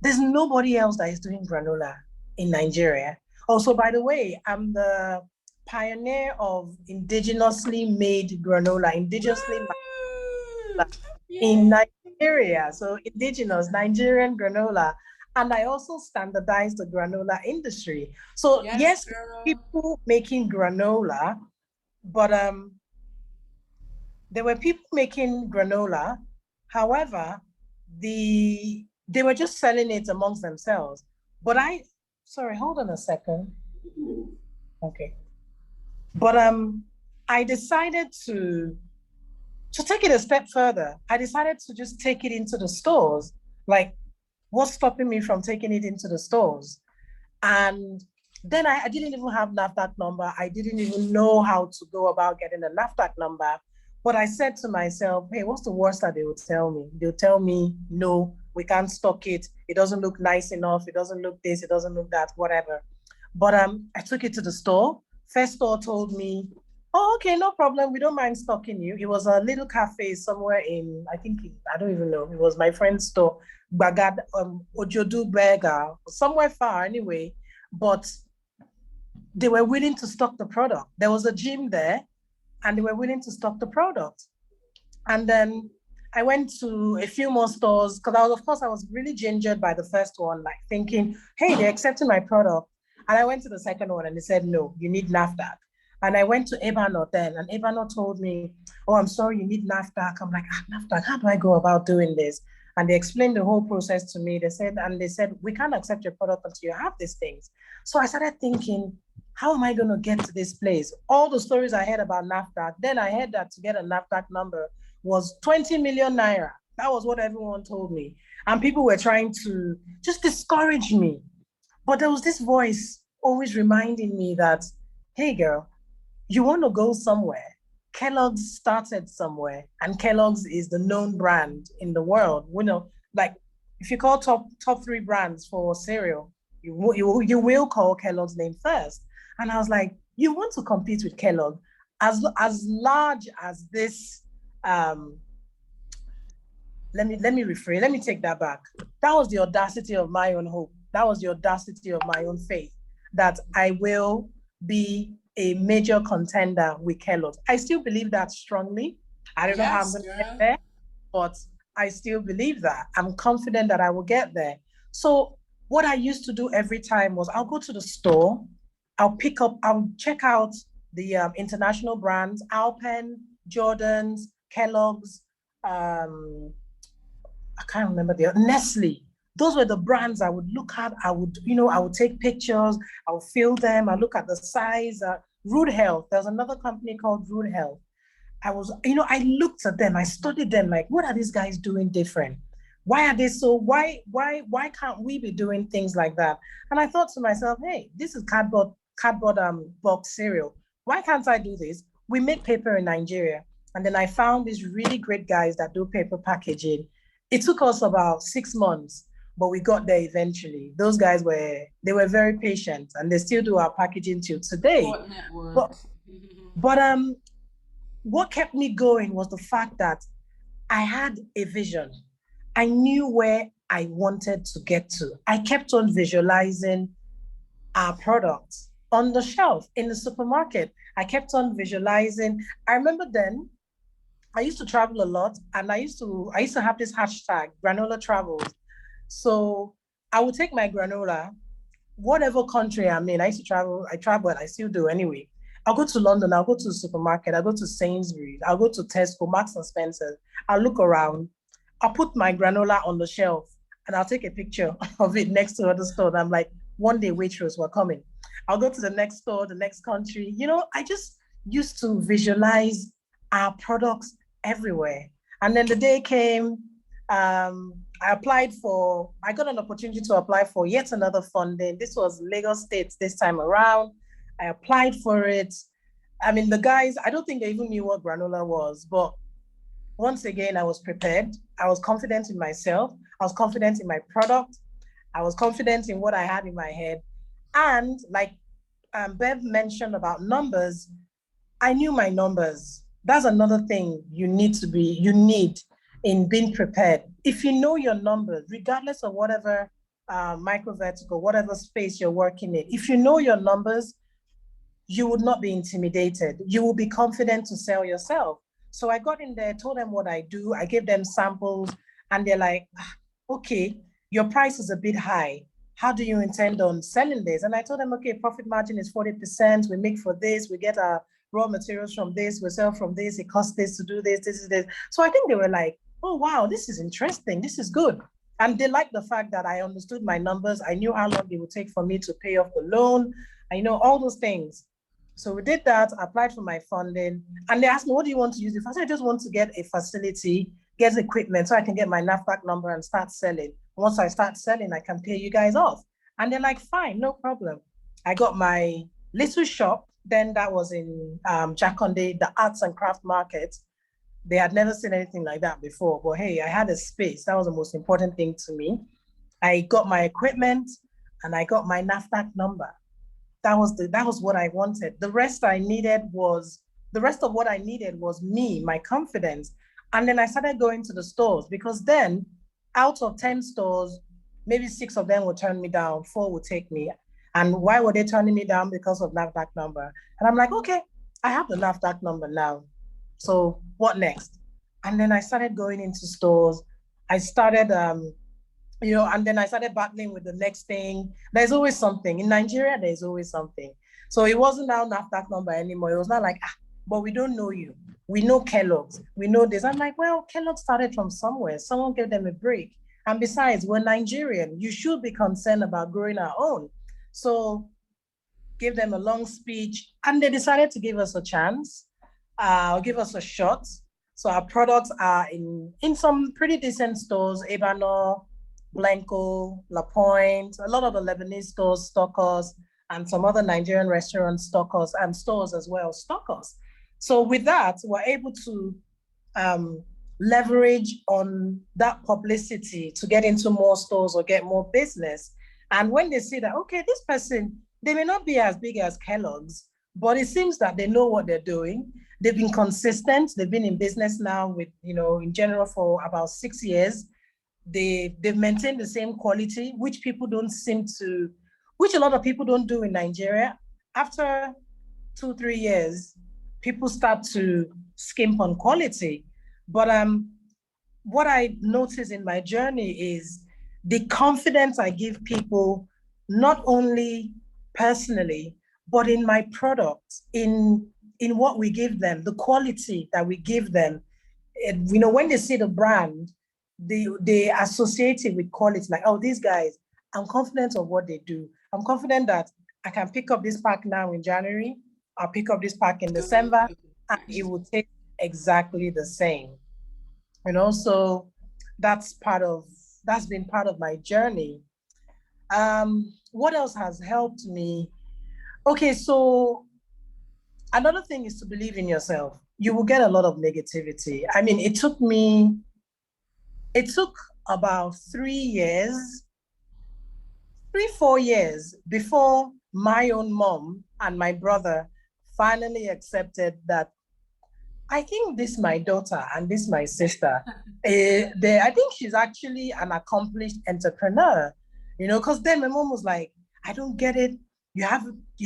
there's nobody else that is doing granola in Nigeria. Also, by the way, I'm the pioneer of indigenously made granola, in Nigeria. So indigenous Nigerian granola. And I also standardized the granola industry. So yes people making granola, but there were people making granola. However, they were just selling it amongst themselves. But sorry, hold on a second. Okay. But I decided to take it a step further. I decided to just take it into the stores. Like, what's stopping me from taking it into the stores? And then I didn't even have NAFDAC number. I didn't even know how to go about getting a NAFDAC number. But I said to myself, hey, what's the worst that they would tell me? They'll tell me, no, we can't stock it. It doesn't look nice enough. It doesn't look this. It doesn't look that, whatever. But I took it to the store. First store told me, oh, okay, no problem. We don't mind stocking you. It was a little cafe somewhere I don't even know. It was my friend's store, Bagad, Ojodu Burger, somewhere far anyway. But they were willing to stock the product. There was a gym there and they were willing to stock the product. And then I went to a few more stores because I was really gingered by the first one, like thinking, hey, they're accepting my product. And I went to the second one and they said, no, you need NAFDAC. And I went to Ebano then, and Ebano told me, oh, I'm sorry, you need NAFDAC. I'm like, NAFDAC, how do I go about doing this? And they explained the whole process to me. They said, we can't accept your product until you have these things. So I started thinking, how am I going to get to this place? All the stories I heard about NAFDAC, then I heard that to get a NAFDAC number was 20 million naira. That was what everyone told me. And people were trying to just discourage me. But there was this voice always reminding me that, hey, girl, you want to go somewhere. Kellogg's started somewhere, and Kellogg's is the known brand in the world. Like if you call top 3 brands for cereal, you will call Kellogg's name first. And I was like, you want to compete with Kellogg as large as this. Let me rephrase. Let me take that back. That was the audacity of my own hope. That was the audacity of my own faith that I will be a major contender with Kellogg. I still believe that strongly. I don't know how I'm going to get there, but I still believe that. I'm confident that I will get there. So what I used to do every time was I'll go to the store, I'll check out the international brands, Alpen, Jordan's, Kellogg's, I can't remember Nestle. Those were the brands I would look at. I would take pictures, I would fill them, I look at the size. Root Health, there's another company called Root Health. I was, I looked at them, I studied them, like, what are these guys doing different? Why are they so, why can't we be doing things like that? And I thought to myself, hey, this is cardboard box cereal. Why can't I do this? We make paper in Nigeria. And then I found these really great guys that do paper packaging. It took us about 6 months, but we got there eventually. Those guys they were very patient, and they still do our packaging till today. Cohort network. But what kept me going was the fact that I had a vision. I knew where I wanted to get to. I kept on visualizing our products on the shelf in the supermarket. I kept on visualizing. I remember then I used to travel a lot, and I used to have this hashtag, granola travels. So I would take my granola, whatever country I'm in. I used to travel, I travel, I still do anyway. I'll go to London, I'll go to the supermarket, I'll go to Sainsbury's, I'll go to Tesco, Marks and Spencer. I'll look around, I'll put my granola on the shelf, and I'll take a picture of it next to other stores. I'm like, one day Waitrose, we're coming. I'll go to the next store, the next country. I just used to visualize our products everywhere. And then the day came, I got an opportunity to apply for yet another funding. This was Lagos State this time around. I applied for it. I mean, the guys, I don't think they even knew what granola was, but once again, I was prepared. I was confident in myself. I was confident in my product. I was confident in what I had in my head. And like Bev mentioned about numbers, I knew my numbers. That's another thing you need in being prepared. If you know your numbers, regardless of whatever micro vertical, whatever space you're working in, if you know your numbers, you would not be intimidated. You will be confident to sell yourself. So I got in there, told them what I do. I gave them samples, and they're like, okay, your price is a bit high. How do you intend on selling this? And I told them, okay, profit margin is 40%. We make for this. We get our raw materials from this. We sell from this. It costs this to do this. This is this. So I think they were like, oh, wow, this is interesting. This is good. And they liked the fact that I understood my numbers. I knew how long it would take for me to pay off the loan. I know all those things. So we did that, applied for my funding, and they asked me, what do you want to use it for? I said, I just want to get a facility, get equipment so I can get my NAFDAC number and start selling. Once I start selling, I can pay you guys off. And they're like, fine, no problem. I got my little shop. Then that was in Jakonde, the arts and craft market. They had never seen anything like that before. But hey, I had a space. That was the most important thing to me. I got my equipment and I got my NAFDAC number. That was what I wanted. The rest of what I needed was me, my confidence. And then I started going to the stores, because then out of 10 stores, maybe 6 of them would turn me down, 4 would take me. And why were they turning me down? Because of NAFDAC number. And I'm like, okay, I have the NAFDAC number now. So what next? And then I started going into stores. I started and then I started battling with the next thing. There's always something. In Nigeria, there's always something. So it wasn't now NAFDAC number anymore. It was not like, but we don't know you. We know Kellogg's. We know this. I'm like, well, Kellogg started from somewhere. Someone gave them a break. And besides, we're Nigerian. You should be concerned about growing our own. So give them a long speech. And they decided to give us a chance, give us a shot. So our products are in some pretty decent stores, Ebano, Blanco, La Pointe, a lot of the Lebanese stores stock us, and some other Nigerian restaurants stock us, and stores as well stock us. So with that, we're able to leverage on that publicity to get into more stores or get more business. And when they see that, okay, this person, they may not be as big as Kellogg's, but it seems that they know what they're doing. They've been consistent. They've been in business now with, in general for about 6 years. They've maintained the same quality, which a lot of people don't do in Nigeria. After 2-3 years, people start to skimp on quality. But what I notice in my journey is the confidence I give people, not only personally, but in my product, in what we give them, the quality that we give them. When they see the brand, they associate it with quality, like, oh, these guys, I'm confident of what they do. I'm confident that I can pick up this pack now in January, I'll pick up this pack in December, and it will take exactly the same. And also that's been part of my journey. What else has helped me? Okay, so another thing is to believe in yourself. You will get a lot of negativity. I mean, it took about 3 years, 4 years before my own mom and my brother finally accepted that I think this my daughter and this my sister. I think she's actually an accomplished entrepreneur, because then my mom was like, I don't get it. You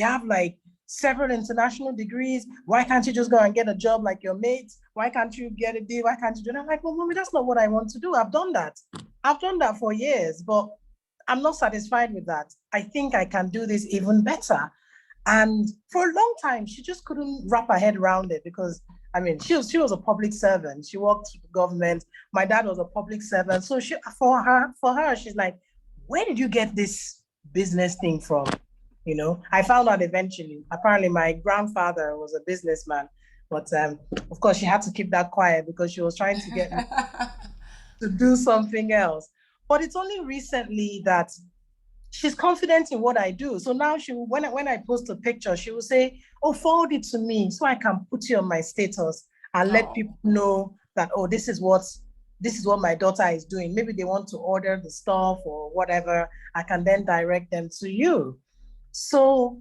have like several international degrees. Why can't you just go and get a job like your mates? Why can't you get a deal? Why can't you do that? I'm like, well, mommy, that's not what I want to do. I've done that. I've done that for years, but I'm not satisfied with that. I think I can do this even better. And for a long time, she just couldn't wrap her head around it because, I mean, she was a public servant. She worked for the government. My dad was a public servant. So for her, she's like, where did you get this business thing from? I found out eventually. Apparently, my grandfather was a businessman, but of course, she had to keep that quiet because she was trying to get me to do something else. But it's only recently that she's confident in what I do. So now when I post a picture, she will say, oh, forward it to me so I can put you on my status and let people know that, oh, this is what my daughter is doing. Maybe they want to order the stuff or whatever. I can then direct them to you. So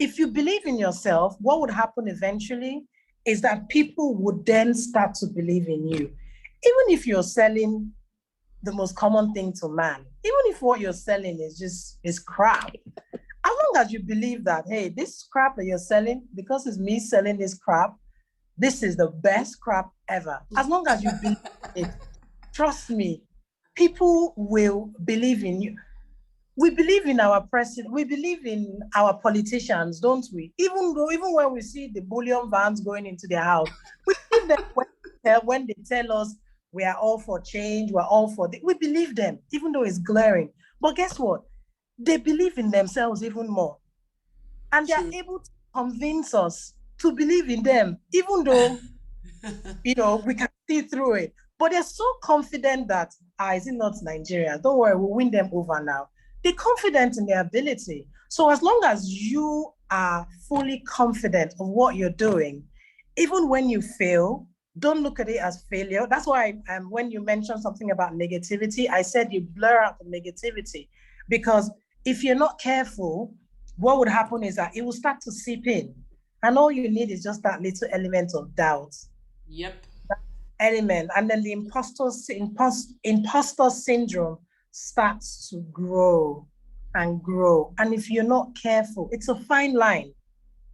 if you believe in yourself, what would happen eventually is that people would then start to believe in you. Even if you're selling the most common thing to man, even if what you're selling is crap, as long as you believe that, hey, this crap that you're selling, because it's me selling this crap, this is the best crap ever. As long as you believe it, trust me, people will believe in you. We believe in our president, we believe in our politicians, don't we? Even when we see the bullion vans going into their house, we believe them when they tell us we are all for change, we believe them, even though it's glaring. But guess what? They believe in themselves even more. And they're able to convince us to believe in them, even though, we can see through it. But they're so confident that, is it not Nigeria? Don't worry, we'll win them over now. They're confident in their ability. So as long as you are fully confident of what you're doing, even when you fail, don't look at it as failure. That's why when you mentioned something about negativity, I said you blur out the negativity, because if you're not careful, what would happen is that it will start to seep in. And all you need is just that little element of doubt. Yep. That element. And then the imposter syndrome starts to grow and grow. And if you're not careful, it's a fine line.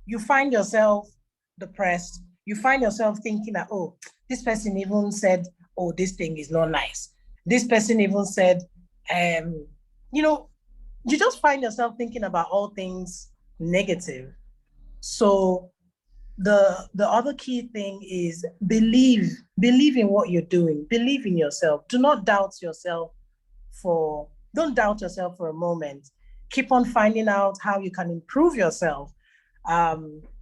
You find yourself depressed. You find yourself thinking that, oh, this person even said, oh, this thing is not nice. This person even said, you just find yourself thinking about all things negative. So the other key thing is believe in what you're doing. Believe in yourself. Don't doubt yourself for a moment. Keep on finding out how you can improve yourself.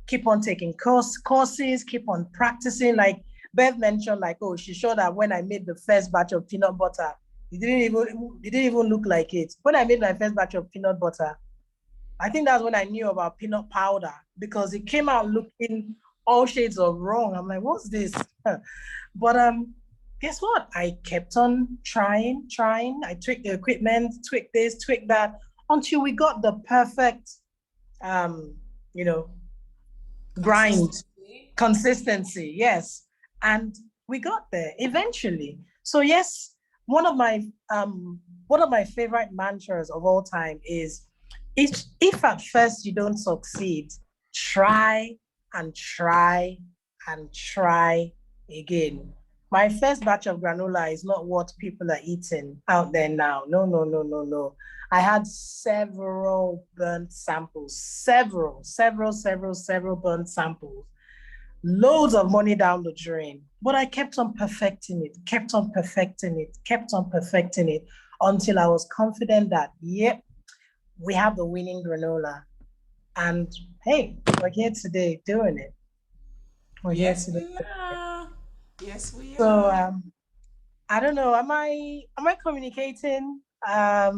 Keep on taking courses, keep on practicing. Like Bev mentioned, like, oh, she showed that when I made the first batch of peanut butter, it didn't even look like it. When I made my first batch of peanut butter, I think that's when I knew about peanut powder, because it came out looking all shades of wrong. I'm like, what's this? But guess what? I kept on trying. I tweaked the equipment, tweaked this, tweaked that, until we got the perfect, grind, consistency. Yes. And we got there eventually. So yes, one of my favorite mantras of all time is, if at first you don't succeed, try and try and try again. My first batch of granola is not what people are eating out there now. No. I had several burnt samples, several burnt samples, loads of money down the drain. But I kept on perfecting it until I was confident that, yep, we have the winning granola. And hey, we're here today doing it. Yes, we So are. I don't know. Am I communicating? Yes.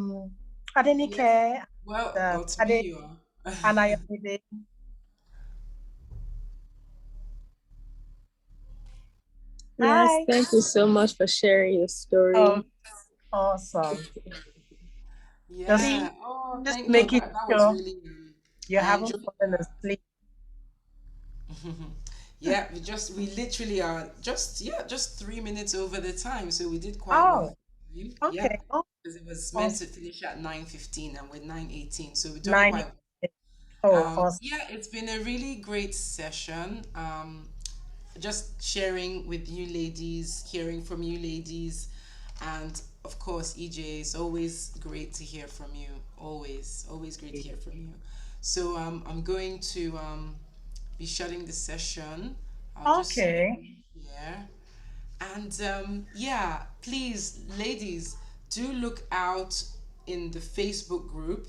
Adenike, Well, to me Ade, you are. Anayomide. Yes, Hi. thank you so much for sharing your Oh, story. awesome. Just Yeah. Oh, just thank no, making that was sure really you I haven't enjoyed fallen that. asleep. Yeah, we literally are just 3 minutes over the time, so we did quite well Oh, on time. Yeah, okay. Oh, because it was meant to awesome. finish at 9:15 and we're 9:18, so we've done Nine. quite Oh, awesome. yeah, it's been a really great session. Just sharing with you ladies, hearing from you ladies, and of course, EJ, it's always great to hear from you. Always great to hear from you. So I'm going to be shutting the session. I'll just Okay. yeah. And yeah, please, ladies, do look out in the Facebook group.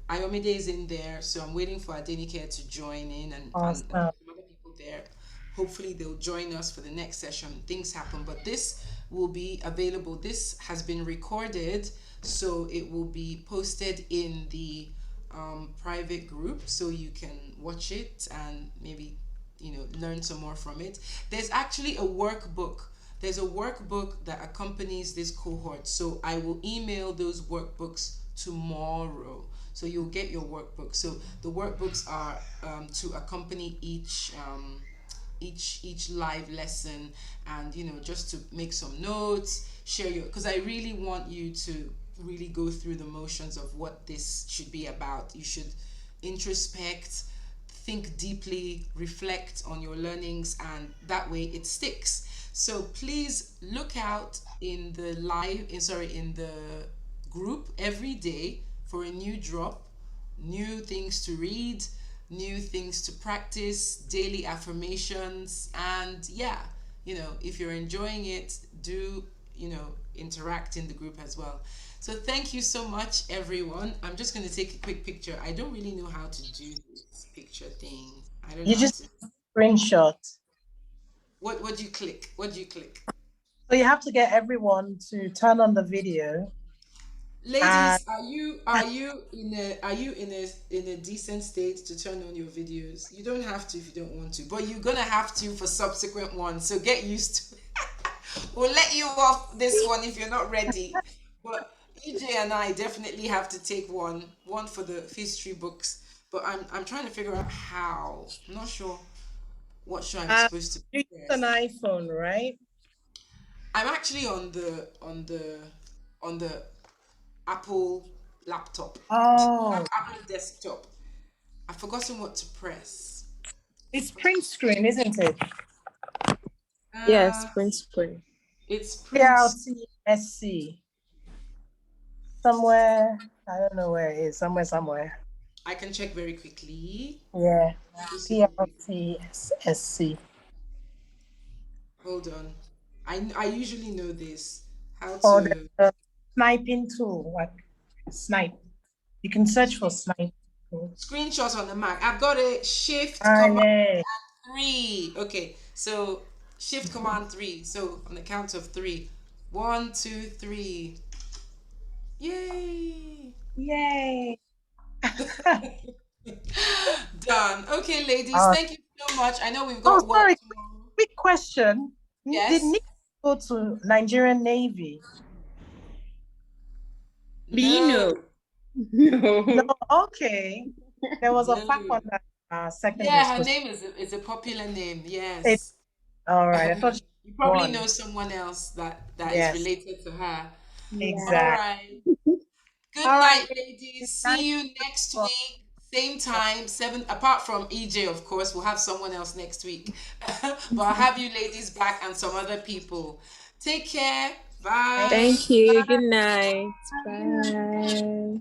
Ayomide is in there, so I'm waiting for Adenike to join in and Awesome. some other people there. Hopefully, they'll join us for the next session. Things happen, but this will be available. This has been recorded, so it will be posted in the private group, so you can watch it and maybe learn some more from it. There's actually a workbook. There's a workbook that accompanies this cohort, so I will email those workbooks tomorrow, so you'll get your workbook. So the workbooks are to accompany each live lesson, and just to make some notes, share your, because I really want you to really go through the motions of what this should be about. You should introspect, think deeply, reflect on your learnings, and that way it sticks. So please look out in the in the group every day for a new drop, new things to read, new things to practice, daily affirmations, and yeah, if you're enjoying it, do, interact in the group as well. So thank you so much, everyone. I'm just going to take a quick picture. I don't really know how to do this picture thing. I don't know You how just to. screenshot. What do you click? What do you click? So you have to get everyone to turn on the video and Ladies, are you in a decent state to turn on your videos? You don't have to if you don't want to, but you're gonna have to for subsequent ones. So get used to it. We'll let you off this one if you're not ready. But EJ and I definitely have to take one for the history books. But I'm trying to figure out how. I'm not sure what show I'm supposed to you use an press. iPhone, right? I'm actually on the Apple laptop, Oh, Apple desktop. I've forgotten what to press. it's print screen, isn't it? Yes, Uh, print screen. it's print. PLTSC. Somewhere, I don't know where it is. Somewhere. I can check very quickly. Yeah. Just give me. PLTSC. Hold on. I usually know this. How Or to the sniping tool, like snipe. You can search for snipe tool. screenshots on the Mac. I've got a Shift Ah, Command yeah. 3. Okay, so Shift Command 3. So on the count of three. 1, 2, 3. Yay! Yay. Done. Okay, ladies, Uh, thank you so much. I know we've oh, got work sorry. tomorrow. Quick question. Did Yes? Nick go to Nigerian Navy? No, No. No. Okay. There was a fact on no. that secondary Yeah, her school. name is a popular name. It, Yes. all right. I thought she You probably won. know someone else that is Yes, related to her. All Yeah. exactly. right. Good All right. night, ladies. Nice. See you next week. Same time, 7. Apart from EJ, of course, we'll have someone else next week. But I'll have you ladies back and some other people. Take care. Thank Bye. Thank you. Good you. night. Bye. Bye.